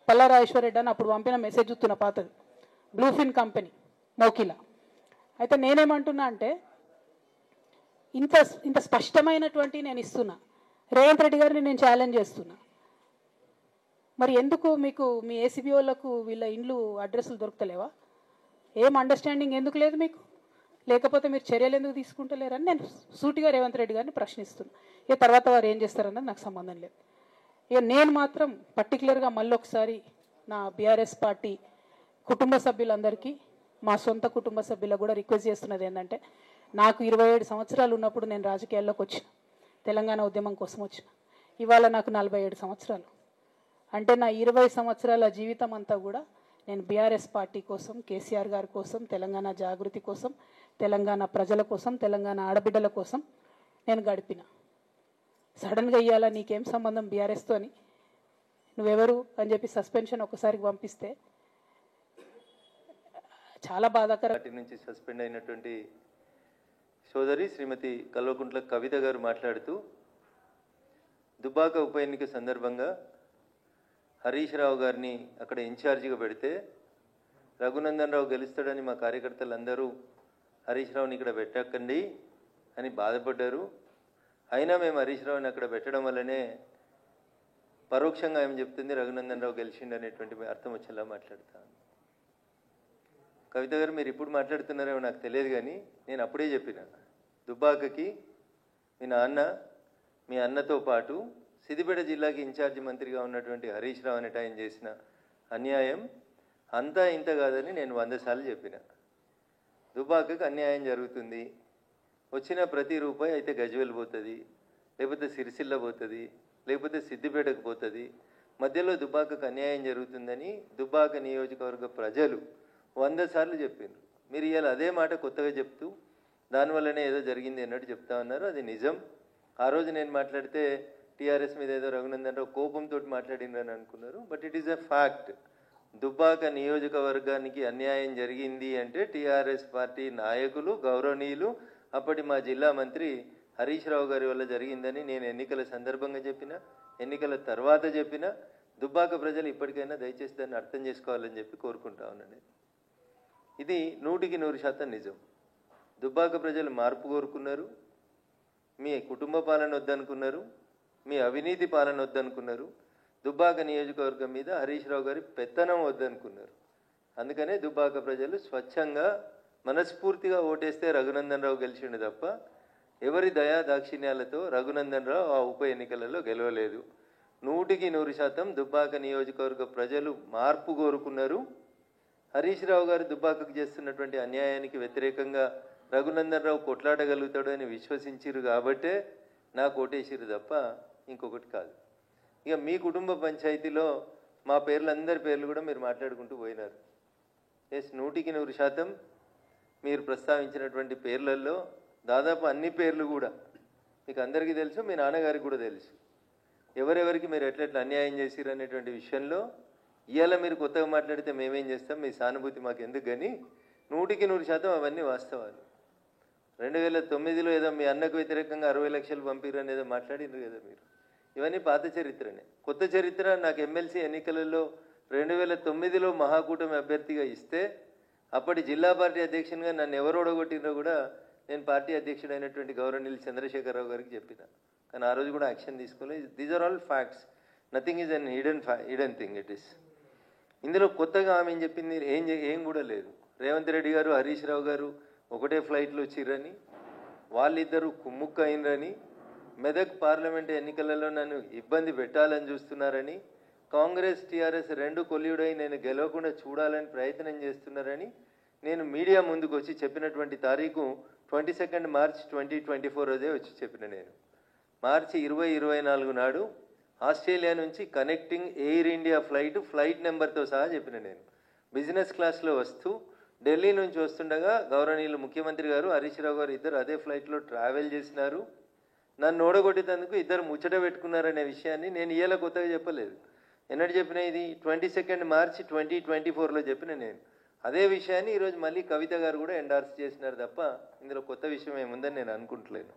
పల్లరాజేశ్వరరెడ్డి అని అప్పుడు పంపిన మెసేజ్ చూస్తున్న పాతది. Bluefin company Mokila. అయితే నేనేమంటున్నా అంటే ఇంత స్పష్టమైనటువంటి నేను ఇస్తున్నా, రేవంత్ రెడ్డి గారిని నేను ఛాలెంజ్ చేస్తున్నా. మరి ఎందుకు మీకు మీ ఏసీబీ వాళ్ళకు వీళ్ళ ఇండ్లు అడ్రస్లు దొరుకుతలేవా? ఏం అండర్స్టాండింగ్ ఎందుకు లేదు మీకు? లేకపోతే మీరు చర్యలు ఎందుకు తీసుకుంటలేరని నేను సూటిగా రేవంత్ రెడ్డి గారిని ప్రశ్నిస్తున్నా. ఇక తర్వాత వారు ఏం చేస్తారన్నది నాకు సంబంధం లేదు. ఇక నేను మాత్రం పర్టికులర్గా మళ్ళొకసారి నా బీఆర్ఎస్ పార్టీ కుటుంబ సభ్యులందరికీ, మా సొంత కుటుంబ సభ్యులకు కూడా రిక్వెస్ట్ చేస్తున్నది ఏంటంటే, నాకు 27 సంవత్సరాలు ఉన్నప్పుడు నేను రాజకీయాల్లోకి వచ్చిన, తెలంగాణ ఉద్యమం కోసం వచ్చిన. ఇవాళ నాకు 47 సంవత్సరాలు. అంటే నా 20 సంవత్సరాల జీవితం అంతా కూడా నేను బీఆర్ఎస్ పార్టీ కోసం, కేసీఆర్ గారి కోసం, తెలంగాణ జాగృతి కోసం, తెలంగాణ ప్రజల కోసం, తెలంగాణ ఆడబిడ్డల కోసం నేను గడిపిన. సడన్గా ఇవ్వాలా నీకేం సంబంధం బీఆర్ఎస్తో అని, నువ్వెవరు అని చెప్పి సస్పెన్షన్ ఒకసారికి పంపిస్తే చాలా బాధాకరం. పార్టీ నుంచి సస్పెండ్ అయినటువంటి సోదరి శ్రీమతి కల్వకుంట్ల కవిత గారు మాట్లాడుతూ, దుబ్బాక ఉప ఎన్నిక సందర్భంగా హరీష్ రావు గారిని అక్కడ ఇన్ఛార్జిగా పెడితే రఘునందన్ రావు గెలుస్తాడని మా కార్యకర్తలందరూ హరీష్ రావుని ఇక్కడ పెట్టకండి అని బాధపడ్డారు. అయినా మేము హరీష్ రావుని అక్కడ పెట్టడం వల్లనే పరోక్షంగా ఏం చెప్తుంది రఘునందన్ రావు గెలిచిండు అనేటువంటి అర్థం వచ్చేలా మాట్లాడతాను. కవిత గారు, మీరు ఇప్పుడు మాట్లాడుతున్నారేమో నాకు తెలియదు, కానీ నేను అప్పుడే చెప్పిన, దుబ్బాకకి మీ అన్నతో పాటు సిద్దిపేట జిల్లాకి ఇన్ఛార్జి మంత్రిగా ఉన్నటువంటి హరీష్ రావు అనేట ఆయన చేసిన అన్యాయం అంతా ఇంత కాదని నేను 100 సార్లు చెప్పిన. దుబ్బాకకి అన్యాయం జరుగుతుంది, వచ్చిన ప్రతి రూపాయి అయితే గజ్వేల్ పోతుంది, లేకపోతే సిరిసిల్ల పోతుంది, లేకపోతే సిద్దిపేటకు పోతుంది. మధ్యలో దుబ్బాకకు అన్యాయం జరుగుతుందని దుబ్బాక నియోజకవర్గ ప్రజలు 100 సార్లు చెప్పిండ్రు. మీరు ఇవాళ అదే మాట కొత్తగా చెప్తూ దానివల్లనే ఏదో జరిగింది అన్నట్టు చెప్తా ఉన్నారు. అది నిజం. ఆ రోజు నేను మాట్లాడితే టీఆర్ఎస్ మీద ఏదో రఘునందన్ రావు కోపంతో మాట్లాడిందని అనుకున్నారు. But it is a fact. Dubbaka నియోజకవర్గానికి అన్యాయం జరిగింది అంటే టీఆర్ఎస్ పార్టీ నాయకులు, గౌరవనీయులు, అప్పటి మా జిల్లా మంత్రి హరీష్ రావు గారి వల్ల జరిగిందని నేను ఎన్నికల సందర్భంగా చెప్పిన, ఎన్నికల తర్వాత చెప్పిన. దుబ్బాక ప్రజలు ఇప్పటికైనా దయచేసి దాన్ని అర్థం చేసుకోవాలని చెప్పి కోరుకుంటా ఉన్నాను. ఇది 100% నిజం. దుబ్బాక ప్రజలు మార్పు కోరుకున్నారు. మీ కుటుంబ పాలన వద్దనుకున్నారు, మీ అవినీతి పాలన వద్దనుకున్నారు, దుబ్బాక నియోజకవర్గం మీద హరీష్ రావు గారి పెత్తనం వద్దనుకున్నారు. అందుకనే దుబ్బాక ప్రజలు స్వచ్ఛంగా మనస్ఫూర్తిగా ఓటేస్తే రఘునందన్ రావు గెలిచిండు తప్ప ఎవరి దయా దాక్షిణ్యాలతో రఘునందన్ రావు ఆ ఉప ఎన్నికలలో గెలవలేదు. 100% దుబ్బాక నియోజకవర్గ ప్రజలు మార్పు కోరుకున్నారు. హరీష్ రావు గారు దుబ్బాకకు చేస్తున్నటువంటి అన్యాయానికి వ్యతిరేకంగా రఘునందన్ రావు కొట్లాడగలుగుతాడు అని విశ్వసించారు కాబట్టే నాకు ఓటేసిరు తప్ప ఇంకొకటి కాదు. ఇక మీ కుటుంబ పంచాయతీలో మా పేర్లు అందరి పేర్లు కూడా మీరు మాట్లాడుకుంటూ పోయినారు. ఎస్, 100% మీరు ప్రస్తావించినటువంటి పేర్లలో దాదాపు అన్ని పేర్లు కూడా మీకు అందరికీ తెలుసు, మీ నాన్నగారికి కూడా తెలుసు. ఎవరెవరికి మీరు ఎట్లెట్లా అన్యాయం చేసిరు అనేటువంటి విషయంలో ఇవాళ మీరు కొత్తగా మాట్లాడితే మేమేం చేస్తాం, మీ సానుభూతి మాకు ఎందుకు, కానీ 100% అవన్నీ వాస్తవాలు. 2009లో ఏదో మీ అన్నకు వ్యతిరేకంగా 60 లక్షలు పంపిరు అని ఏదో మాట్లాడినారు కదా మీరు. ఇవన్నీ పాత చరిత్రనే. కొత్త చరిత్ర నాకు ఎమ్మెల్సీ ఎన్నికలలో 2009లో మహాకూటమి అభ్యర్థిగా ఇస్తే అప్పటి జిల్లా పార్టీ అధ్యక్షునిగా నన్ను ఎవరు ఓడగొట్టినో కూడా నేను పార్టీ అధ్యక్షుడైనటువంటి గౌరవనీయులు చంద్రశేఖరరావు గారికి చెప్పిన. కానీ ఆ రోజు కూడా యాక్షన్ తీసుకోలేదు. These are all facts, nothing is an hidden thing it is. ఇందులో కొత్తగా ఆమె చెప్పింది ఏం కూడా లేదు. రేవంత్ రెడ్డి గారు, హరీష్ రావు గారు ఒకటే ఫ్లైట్లో వచ్చిర్రని, వాళ్ళిద్దరూ కుమ్ముక్క అయినరని, మెదక్ పార్లమెంట్ ఎన్నికలలో నన్ను ఇబ్బంది పెట్టాలని చూస్తున్నారని, కాంగ్రెస్ టీఆర్ఎస్ రెండు కొల్లుడై నేను గెలవకుండా చూడాలని ప్రయత్నం చేస్తున్నారని నేను మీడియా ముందుకు వచ్చి చెప్పినటువంటి తారీఖు 22 మార్చ్ 2024 రోజే వచ్చి చెప్పిన. నేను మార్చి 2024 నాడు ఆస్ట్రేలియా నుంచి కనెక్టింగ్ ఎయిర్ ఇండియా ఫ్లైట్ నెంబర్తో సహా చెప్పిన. నేను బిజినెస్ క్లాస్లో వస్తూ ఢిల్లీ నుంచి వస్తుండగా గౌరవనీయులు ముఖ్యమంత్రి గారు, హరీష్ రావు గారు ఇద్దరు అదే ఫ్లైట్లో ట్రావెల్ చేసినారు. నన్ను ఓడగొట్టేందుకు ఇద్దరు ముచ్చట పెట్టుకున్నారనే విషయాన్ని నేను ఇవాళ కొత్తగా చెప్పలేదు. ఎన్నటి చెప్పిన, ఇది 22 మార్చి 2024లో చెప్పిన. నేను అదే విషయాన్ని ఈరోజు మళ్ళీ కవిత గారు కూడా ఎండార్స్ చేసినారు తప్ప ఇందులో కొత్త విషయం ఏముందని నేను అనుకుంటలేను.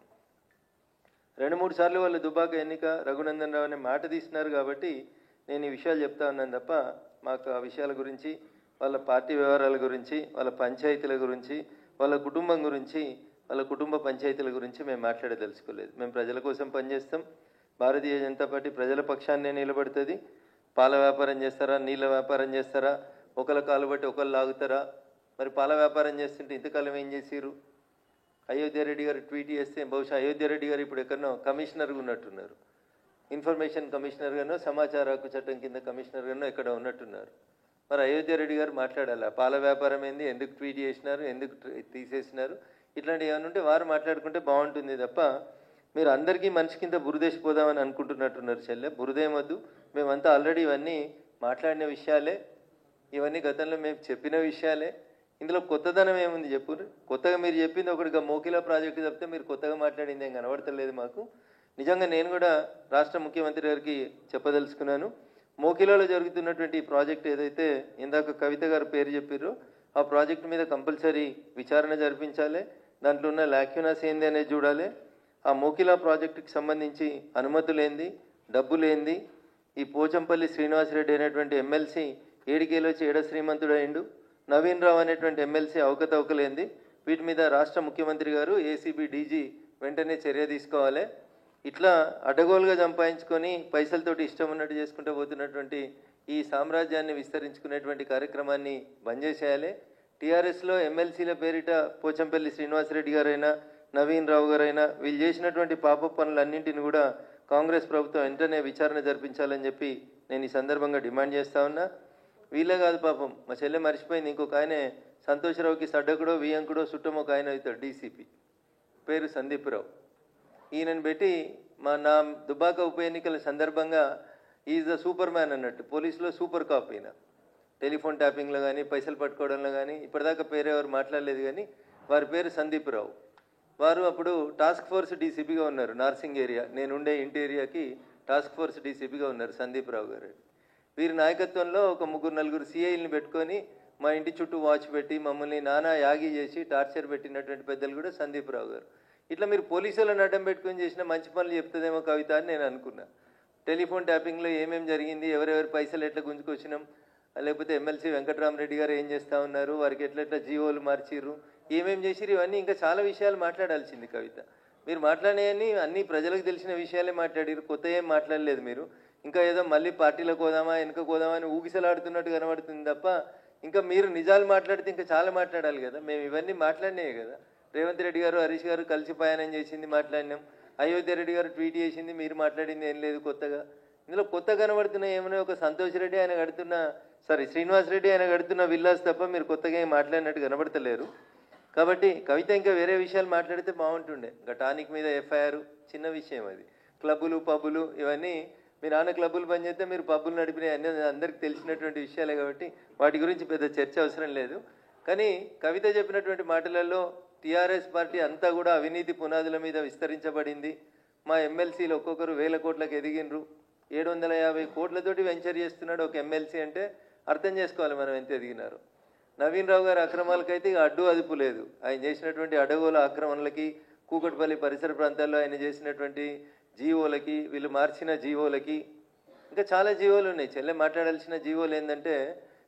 2-3 సార్లు వాళ్ళు దుబ్బాక ఎన్నిక రఘునందన్ రావు అనే మాట తీసినారు కాబట్టి నేను ఈ విషయాలు చెప్తా ఉన్నాను తప్ప మాకు ఆ విషయాల గురించి, వాళ్ళ పార్టీ వ్యవహారాల గురించి, వాళ్ళ పంచాయతీల గురించి, వాళ్ళ కుటుంబం గురించి, వాళ్ళ కుటుంబ పంచాయతీల గురించి మేము మాట్లాడదలుచుకోలేదు. మేము ప్రజల కోసం పనిచేస్తాం. భారతీయ జనతా పార్టీ ప్రజల పక్షాన్నే నిలబడుతుంది. పాల వ్యాపారం చేస్తారా, నీళ్ళ వ్యాపారం చేస్తారా, ఒకళ్ళ కాలు బట్టి ఒకళ్ళు లాగుతారా? మరి పాల వ్యాపారం చేస్తుంటే ఇంతకాలం ఏం చేసిరు? అయోధ్య రెడ్డి గారు ట్వీట్ చేస్తే బహుశా అయోధ్య రెడ్డి గారు ఇప్పుడు ఎక్కడనో కమిషనర్గా ఉన్నట్టున్నారు. ఇన్ఫర్మేషన్ కమిషనర్గానో, సమాచార హక్కు చట్టం కింద కమిషనర్గానో ఎక్కడ ఉన్నట్టున్నారు. మరి అయోధ్య రెడ్డి గారు మాట్లాడాలా? పాల వ్యాపారం ఏంది, ఎందుకు ట్వీట్ చేసినారు, ఎందుకు తీసేసినారు, ఇట్లాంటివి ఏమైనా ఉంటే వారు మాట్లాడుకుంటే బాగుంటుంది తప్ప మీరు అందరికీ మనిషి కింద బురదేసిపోదామని అనుకుంటున్నట్టున్నారు. చెల్లె, బురదేమొద్దు. మేమంతా ఆల్రెడీ ఇవన్నీ మాట్లాడిన విషయాలే, ఇవన్నీ గతంలో మేము చెప్పిన విషయాలే. ఇందులో కొత్తదనం ఏముంది చెప్పు? కొత్తగా మీరు చెప్పింది ఒకటిగా మోకిలా ప్రాజెక్టు చెప్తే మీరు కొత్తగా మాట్లాడింది ఏం కనబడతలేదు మాకు. నిజంగా నేను కూడా రాష్ట్ర ముఖ్యమంత్రి గారికి చెప్పదలుచుకున్నాను. మోకిలాలో జరుగుతున్నటువంటి ఈ ప్రాజెక్ట్ ఏదైతే ఇందాక కవిత గారు పేరు చెప్పారో ఆ ప్రాజెక్టు మీద కంపల్సరీ విచారణ జరిపించాలి. దాంట్లో ఉన్న లాక్యునాస్ ఏంది అనేది చూడాలి. ఆ మోకిలా ప్రాజెక్టుకి సంబంధించి అనుమతులేంది, డబ్బులేంది, ఈ పోచంపల్లి శ్రీనివాసరెడ్డి అనేటువంటి ఎమ్మెల్సీ ఏడికేలోచి ఏడ శ్రీమంతుడు అయిండు, నవీన్ రావు అనేటువంటి ఎమ్మెల్సీ అవకతవకలేంది, వీటి మీద రాష్ట్ర ముఖ్యమంత్రి గారు, ఏసీబీ డీజీ వెంటనే చర్య తీసుకోవాలి. ఇట్లా అడ్డగోలుగా సంపాదించుకొని పైసలతోటి ఇష్టం ఉన్నట్టు చేసుకుంటూ పోతున్నటువంటి ఈ సామ్రాజ్యాన్ని విస్తరించుకునేటువంటి కార్యక్రమాన్ని బంద్ చేసేయాలి. టీఆర్ఎస్లో ఎమ్మెల్సీల పేరిట పోచంపల్లి శ్రీనివాసరెడ్డి గారైనా, నవీన్ రావు గారైనా వీళ్ళు చేసినటువంటి పాప పనులన్నింటిని కూడా కాంగ్రెస్ ప్రభుత్వం వెంటనే విచారణ జరిపించాలని చెప్పి నేను ఈ సందర్భంగా డిమాండ్ చేస్తా ఉన్నా. వీళ్ళే కాదు పాపం, మా చెల్లె మర్చిపోయింది, ఇంకొక ఆయనే సంతోషరావుకి సడ్డకుడో వియంకుడో చుట్టం ఒక ఆయన అవుతాడు, డీసీపీ, పేరు సందీప్ రావు. ఈయనను పెట్టి నా దుబ్బాక ఉప ఎన్నికల సందర్భంగా ఈజ్ ద సూపర్ మ్యాన్ అన్నట్టు, పోలీసులో సూపర్ కాప్ ఈయన. టెలిఫోన్ ట్యాపింగ్లో కానీ పైసలు పట్టుకోవడంలో కానీ ఇప్పటిదాకా పేరు ఎవరు మాట్లాడలేదు, కానీ వారి పేరు సందీప్ రావు. వారు అప్పుడు టాస్క్ ఫోర్స్ డీసీపీగా ఉన్నారు. నార్సింగ్ ఏరియా, నేనుండే ఇంటి ఏరియాకి టాస్క్ ఫోర్స్ డీసీపీగా ఉన్నారు సందీప్ రావు గారు. వీరి నాయకత్వంలో ఒక 3-4 సిఐల్ని పెట్టుకొని మా ఇంటి చుట్టూ వాచ్ పెట్టి మమ్మల్ని నానా యాగి చేసి టార్చర్ పెట్టినటువంటి పెద్దలు కూడా సందీప్ రావు గారు. ఇట్లా మీరు పోలీసులను అడ్డం పెట్టుకొని చేసిన మంచి పనులు చెప్తుందేమో కవిత అని నేను అనుకున్నా. టెలిఫోన్ ట్యాపింగ్లో ఏమేమి జరిగింది, ఎవరెవరి పైసలు ఎట్లా గుంజుకొచ్చినాం, లేకపోతే ఎమ్మెల్సీ వెంకటరామరెడ్డి గారు ఏం చేస్తూ ఉన్నారు, వారికి ఎట్లెట్లా జీవోలు మార్చిర్రు, ఏమేమి చేసిరు, ఇవన్నీ ఇంకా చాలా విషయాలు మాట్లాడాల్సింది కవిత. మీరు మాట్లాడేవన్నీ అన్ని ప్రజలకు తెలిసిన విషయాలే మాట్లాడారు, కొత్త ఏం మాట్లాడలేదు మీరు. ఇంకా ఏదో మళ్ళీ పార్టీలకు పోదామా వెనుక పోదామా అని ఊగిసలాడుతున్నట్టు కనబడుతుంది తప్ప ఇంకా మీరు నిజాలు మాట్లాడితే ఇంకా చాలా మాట్లాడాలి కదా. మేము ఇవన్నీ మాట్లాడినాయి కదా. రేవంత్ రెడ్డి గారు, హరీష్ గారు కలిసి ప్రయాణం చేసింది మాట్లాడినాం, అయోధ్య రెడ్డి గారు ట్వీట్ చేసింది, మీరు మాట్లాడింది ఏం లేదు కొత్తగా. ఇందులో కొత్త కనబడుతున్న ఏమైనా ఒక సంతోష్ రెడ్డి ఆయన కడుతున్న శ్రీనివాస్ రెడ్డి ఆయన కడుతున్న విల్లాస్ తప్ప మీరు కొత్తగా ఏం మాట్లాడినట్టు కనబడతలేరు. కాబట్టి కవిత ఇంకా వేరే విషయాలు మాట్లాడితే బాగుంటుండే. ఇంకా టానిక్ మీద ఎఫ్ఐఆర్ చిన్న విషయం, అది క్లబ్బులు పబ్బులు ఇవన్నీ మీ నాన్న క్లబ్బులు పనిచేస్తే మీరు పబ్బులు నడిపినాయి అన్నీ అందరికీ తెలిసినటువంటి విషయాలే కాబట్టి వాటి గురించి పెద్ద చర్చ అవసరం లేదు. కానీ కవిత చెప్పినటువంటి మాటలలో టీఆర్ఎస్ పార్టీ అంతా కూడా అవినీతి పునాదుల మీద విస్తరించబడింది, మా ఎమ్మెల్సీలు ఒక్కొక్కరు 1000 కోట్లకు ఎదిగినరు, 750 కోట్లతోటి వెంచర్ చేస్తున్నాడు ఒక ఎమ్మెల్సీ అంటే అర్థం చేసుకోవాలి మనం ఎంత ఎదిగినారు. నవీన్ రావు గారి అక్రమాలకైతే ఇక అడ్డు అదుపు లేదు. ఆయన చేసినటువంటి అడవుల ఆక్రమణలకి, కూకట్పల్లి పరిసర ప్రాంతాల్లో ఆయన చేసినటువంటి జీవోలకి, వీళ్ళు మార్చిన జీవోలకి, ఇంకా చాలా జీవోలు ఉన్నాయి. చెల్లె మాట్లాడాల్సిన జీవోలు ఏంటంటే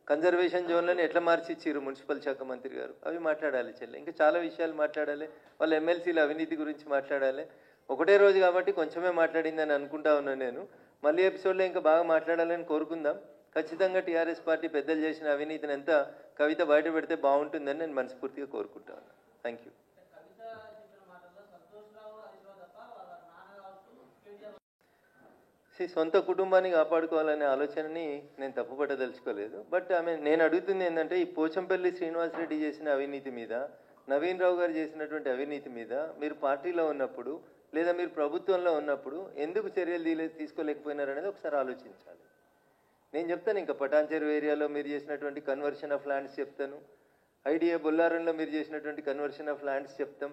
కన్జర్వేషన్ జోన్లను ఎట్లా మార్చి ఇచ్చిర్రు మున్సిపల్ శాఖ మంత్రి గారు, అవి మాట్లాడాలి చెల్లె. ఇంకా చాలా విషయాలు మాట్లాడాలి, వాళ్ళ ఎమ్మెల్సీల అవినీతి గురించి మాట్లాడాలి. ఒకటే రోజు కాబట్టి కొంచెమే మాట్లాడిందని అనుకుంటా ఉన్నాను నేను. మళ్ళీ ఎపిసోడ్లో ఇంకా బాగా మాట్లాడాలని కోరుకుందాం. ఖచ్చితంగా టీఆర్ఎస్ పార్టీ పెద్దలు చేసిన అవినీతిని ఎంత కవిత బయట పెడితే బాగుంటుందని నేను మనస్ఫూర్తిగా కోరుకుంటాను. Thank you. సొంత కుటుంబాన్ని కాపాడుకోవాలనే ఆలోచనని నేను తప్పుపట్టదలుచుకోలేదు. బట్ నేను అడుగుతుంది ఏంటంటే ఈ పోచంపల్లి శ్రీనివాసరెడ్డి చేసిన అవినీతి మీద, నవీన్ రావు గారు చేసినటువంటి అవినీతి మీద మీరు పార్టీలో ఉన్నప్పుడు లేదా మీరు ప్రభుత్వంలో ఉన్నప్పుడు ఎందుకు చర్యలు తీసుకోలేకపోయినారనేది ఒకసారి ఆలోచించాలి. నేను చెప్తాను, ఇంకా పటాన్చెరు ఏరియాలో మీరు చేసినటువంటి కన్వర్షన్ ఆఫ్ ల్యాండ్స్ చెప్తాను, ఐడియా బొల్లారంలో మీరు చేసినటువంటి కన్వర్షన్ ఆఫ్ ల్యాండ్స్ చెప్తాం.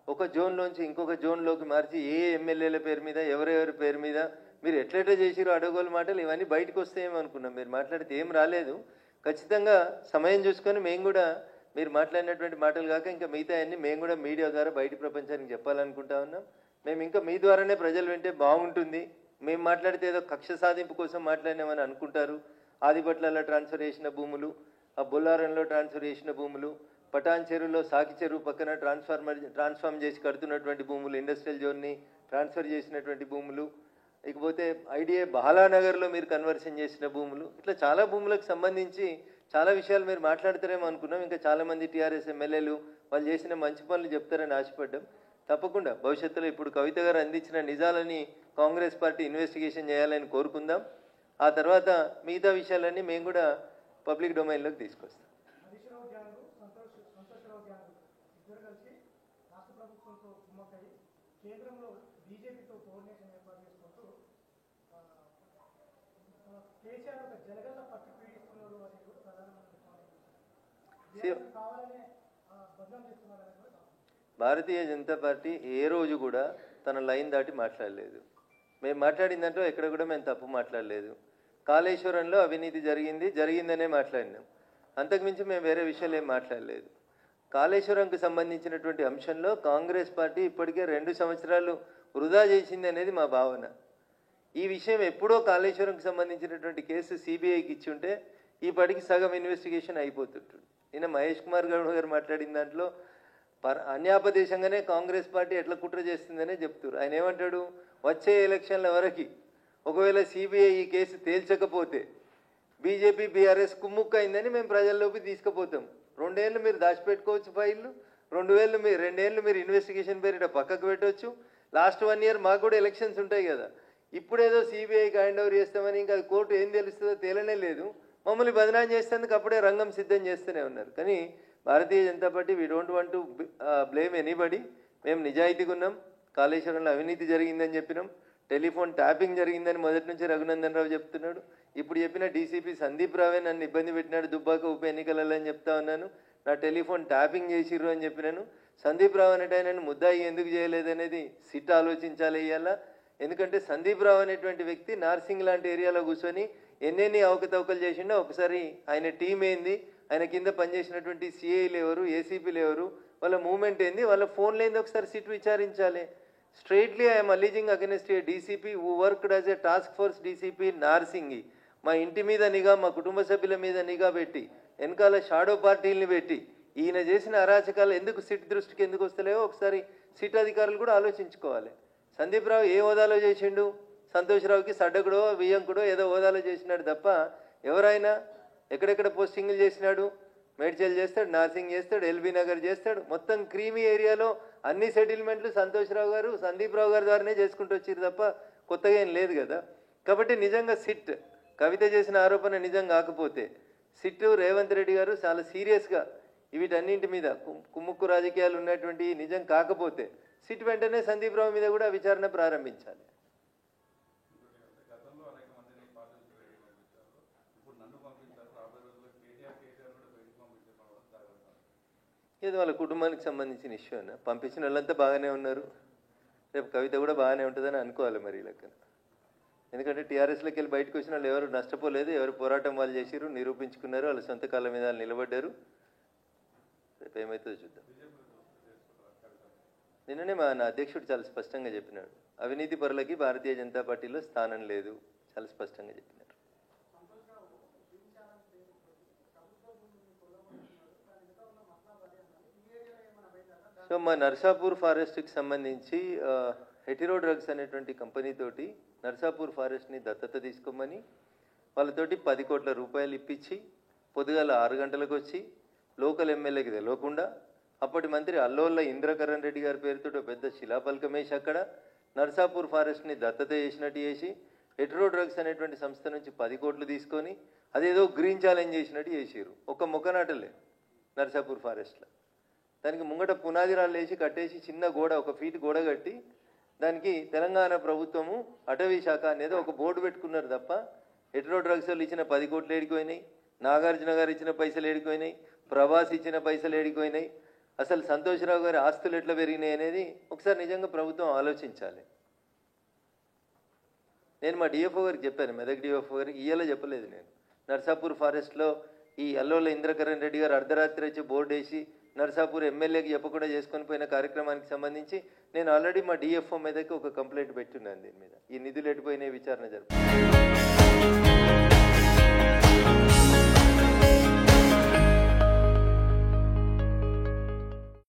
ఒక జోన్లోంచి ఇంకొక జోన్లోకి మార్చి ఏ ఎమ్మెల్యేల పేరు మీద ఎవరెవరి పేరు మీద మీరు ఎట్లెట్లా చేసిరో అడగోలు మాటలు ఇవన్నీ బయటకు వస్తాయేమో అనుకున్నాం. మీరు మాట్లాడితే ఏం రాలేదు. ఖచ్చితంగా సమయం చూసుకొని మేము కూడా మీరు మాట్లాడినటువంటి మాటలు కాక ఇంకా మిగతా అన్ని మేము కూడా మీడియా ద్వారా బయట ప్రపంచానికి చెప్పాలనుకుంటా ఉన్నాం. మేము ఇంకా మీ ద్వారానే ప్రజలు వింటే బాగుంటుంది. మేము మాట్లాడితే ఏదో కక్ష సాధింపు కోసం మాట్లాడినామని అనుకుంటారు. ఆదిపట్లలో ట్రాన్స్ఫర్ చేసిన భూములు, ఆ బొల్లారంలో ట్రాన్స్ఫర్ చేసిన భూములు, పటాన్ చెరువులో సాకి చెరువు పక్కన ట్రాన్స్ఫార్మ్ చేసి కడుతున్నటువంటి భూములు, ఇండస్ట్రియల్ జోన్ని ట్రాన్స్ఫర్ చేసినటువంటి భూములు, ఇకపోతే ఐడిఏ బహలానగర్లో మీరు కన్వర్షన్ చేసిన భూములు, ఇట్లా చాలా భూములకు సంబంధించి చాలా విషయాలు మీరు మాట్లాడతారేమో అనుకున్నాం. ఇంకా చాలామంది టీఆర్ఎస్ ఎమ్మెల్యేలు వాళ్ళు చేసిన మంచి పనులు చెప్తారని ఆశపడ్డాం. తప్పకుండా భవిష్యత్తులో ఇప్పుడు కవిత గారు అందించిన నిజాలని కాంగ్రెస్ పార్టీ ఇన్వెస్టిగేషన్ చేయాలని కోరుకుందాం. ఆ తర్వాత మిగతా విషయాలన్నీ మేము కూడా పబ్లిక్ డొమైన్లోకి తీసుకొస్తాం. భారతీయ జనతా పార్టీ ఏ రోజు కూడా తన లైన్ దాటి మాట్లాడలేదు. మేము మాట్లాడిన దాంట్లో ఎక్కడ కూడా మేము తప్పు మాట్లాడలేదు. కాళేశ్వరంలో అవినీతి జరిగిందనే మాట్లాడినాం. అంతకుమించి మేము వేరే విషయాలు ఏం మాట్లాడలేదు. కాళేశ్వరంకు సంబంధించినటువంటి అంశంలో కాంగ్రెస్ పార్టీ ఇప్పటికే 2 సంవత్సరాలు వృధా చేసింది అనేది మా భావన. ఈ విషయం ఎప్పుడో కాళేశ్వరంకు సంబంధించినటువంటి కేసు సిబిఐకి ఇచ్చి ఉంటే ఈ పాటికి సగం ఇన్వెస్టిగేషన్ అయిపోతుంటుంది. నిన్న మహేష్ కుమార్ గౌడ్ గారు మాట్లాడిన దాంట్లో అన్యాపదేశంగానే కాంగ్రెస్ పార్టీ ఎట్లా కుట్ర చేస్తుందనే చెప్తారు. ఆయన ఏమంటాడు, వచ్చే ఎలక్షన్ల వరకు ఒకవేళ సిబిఐ ఈ కేసు తేల్చకపోతే బీజేపీ బీఆర్ఎస్ కుమ్ముక్క అయిందని మేము ప్రజల్లోకి తీసుకుపోతాం. 2 ఏళ్ళు మీరు దాచిపెట్టుకోవచ్చు ఫైళ్ళు, 2 ఏళ్ళు మీరు ఇన్వెస్టిగేషన్ పేరిట పక్కకు పెట్టవచ్చు. లాస్ట్ 1 ఇయర్ మాకు కూడా ఎలక్షన్స్ ఉంటాయి కదా. ఇప్పుడేదో సిబిఐకి హ్యాండ్ ఓవర్ చేస్తామని ఇంకా కోర్టు ఏం తెలుస్తుందో తేలనే లేదు. మమ్మల్ని బదనాం చేసేందుకు అప్పుడే రంగం సిద్ధం చేస్తూనే ఉన్నారు. కానీ Bharatiya Janata party we don't want to blame anybody. మేము నిజాయితీగా ఉన్నాం. కాళేశ్వరంలో అవినీతి జరిగిందని చెప్పినాం. టెలిఫోన్ ట్యాపింగ్ జరిగిందని మొదటి నుంచి రఘునందన్ రావు చెప్తున్నాడు. ఇప్పుడు చెప్పిన డీసీపీ సందీప్ రావే నన్ను ఇబ్బంది పెట్టినాడు దుబ్బాక ఉప ఎన్నికలలో అని చెప్తా ఉన్నాను. నా టెలిఫోన్ ట్యాపింగ్ చేసిర్రు అని చెప్పినాను. సందీప్ రావు అనేట ఆయనను ముద్దాయి ఎందుకు చేయలేదనేది సిట్ ఆలోచించాలి ఇవాళ. ఎందుకంటే సందీప్ రావు అనేటువంటి వ్యక్తి నార్సింగ్ లాంటి ఏరియాలో కూర్చొని ఎన్నెన్ని అవకతవకలు చేసిండో ఒకసారి ఆయన టీం ఏంది, ఆయన కింద పనిచేసినటువంటి సిఐలు ఎవరు, ఏసీపీలు ఎవరు, వాళ్ళ మూవ్మెంట్ ఏంది, వాళ్ళ ఫోన్లు ఏంది ఒకసారి సిట్ విచారించాలి. Straightly I'm alleging against a DCP who worked as a task force DCP Narsingi. మా ఇంటి మీద నిఘా, మా కుటుంబ సభ్యుల మీద నిఘా పెట్టి వెనకాల షాడో పార్టీలని పెట్టి ఈయన చేసిన అరాచకాలు ఎందుకు సిట్ దృష్టికి ఎందుకు వస్తలేవో ఒకసారి సిట్ అధికారులు కూడా ఆలోచించుకోవాలి. సందీప్ రావు ఏ హోదాలో చేసిండు, సంతోష్రావుకి సడ్డకుడో వియ్యంకుడో ఏదో హోదాలో చేసినాడు తప్ప ఎవరైనా ఎక్కడెక్కడ పోస్టింగ్లు చేసినాడు. మేడ్చల్ చేస్తాడు, నార్సింగ్ చేస్తాడు, ఎల్బీ నగర్ చేస్తాడు. మొత్తం క్రీమీ ఏరియాలో అన్ని సెటిల్మెంట్లు సంతోష్రావు గారు, సందీప్ రావు గారి ద్వారానే చేసుకుంటూ వచ్చారు తప్ప కొత్తగా ఏం లేదు కదా. కాబట్టి నిజంగా సిట్ కవిత చేసిన ఆరోపణ నిజం కాకపోతే సిట్ రేవంత్ రెడ్డి గారు చాలా సీరియస్గా వీటన్నింటి మీద కుమ్ముక్కు రాజకీయాలు ఉన్నటువంటి నిజం కాకపోతే సిట్ వెంటనే సందీప్ రావు మీద కూడా విచారణ ప్రారంభించాలి. ఏదో వాళ్ళ కుటుంబానికి సంబంధించిన ఇష్యూ అన్న. పంపించిన వాళ్ళంతా బాగానే ఉన్నారు, రేపు కవిత కూడా బాగానే ఉంటుందని అనుకోవాలి మరి ఈ లెక్కన. ఎందుకంటే టీఆర్ఎస్లోకి వెళ్ళి బయటకు వచ్చిన వాళ్ళు ఎవరు నష్టపోలేదు, ఎవరు పోరాటం వాళ్ళు చేసిరు, నిరూపించుకున్నారు, వాళ్ళ సొంత కాళ్ళ మీద వాళ్ళు నిలబడ్డారు. రేపు ఏమవుతుందో చూద్దాం. నిన్ననే నా అధ్యక్షుడు చాలా స్పష్టంగా చెప్పినాడు, అవినీతి పరులకి భారతీయ జనతా పార్టీలో స్థానం లేదు, చాలా స్పష్టంగా చెప్పినారు. సో మా నర్సాపూర్ ఫారెస్ట్కి సంబంధించి హెటిరో డ్రగ్స్ అనేటువంటి కంపెనీ తోటి నర్సాపూర్ ఫారెస్ట్ని దత్తత తీసుకోమని వాళ్ళతోటి 10 కోట్ల రూపాయలు ఇప్పించి పొద్దుగాల 6 గంటలకు వచ్చి లోకల్ ఎమ్మెల్యేకి తెలియకుండా అప్పటి మంత్రి అల్లోళ్ళ ఇంద్రకరణ్ రెడ్డి గారి పేరుతో పెద్ద శిలాపలకం వేసి అక్కడ నర్సాపూర్ ఫారెస్ట్ని దత్తత చేసినట్టు చేసి హెటిరో డ్రగ్స్ అనేటువంటి సంస్థ నుంచి 10 కోట్లు తీసుకొని అదేదో గ్రీన్ ఛాలెంజ్ చేసినట్టు చేసిరు. ఒక మొక్కనాటలే నర్సాపూర్ ఫారెస్ట్లో. దానికి ముంగట పునాది రాళ్ళు వేసి కట్టేసి చిన్న గోడ, 1 ఫీట్ గోడ కట్టి దానికి తెలంగాణ ప్రభుత్వము అటవీ శాఖ అనేది ఒక బోర్డు పెట్టుకున్నారు తప్ప హెటిరో డ్రగ్స్ వాళ్ళు ఇచ్చిన 10 కోట్లు ఏడిపోయినాయి, నాగార్జున గారు ఇచ్చిన పైసలు ఏడిపోయినాయి, ప్రభాస్ ఇచ్చిన పైసలు ఏడిపోయినాయి, అసలు సంతోష్రావు గారి ఆస్తులు ఎట్లా పెరిగినాయి అనేది ఒకసారి నిజంగా ప్రభుత్వం ఆలోచించాలి. నేను మా డిఎఫ్ఓ గారికి చెప్పాను, మెదక్ డిఎఫ్ఓ గారికి, ఇయ్యాల చెప్పలేదు నేను. నర్సాపూర్ ఫారెస్ట్లో ఈ అల్లోల ఇంద్రకరణ్ రెడ్డి గారు అర్ధరాత్రి వచ్చి బోర్డు వేసి నర్సాపూర్ ఎమ్మెల్యేకి చెప్పకుండా చేసుకొని పోయిన కార్యక్రమానికి సంబంధించి నేను ఆల్రెడీ మా డిఎఫ్ఓ మీదకి ఒక కంప్లైంట్ పెట్టున్నాను. దీని మీద ఈ నిధులు ఎటుపోయినాయి విచారణ జరుపు.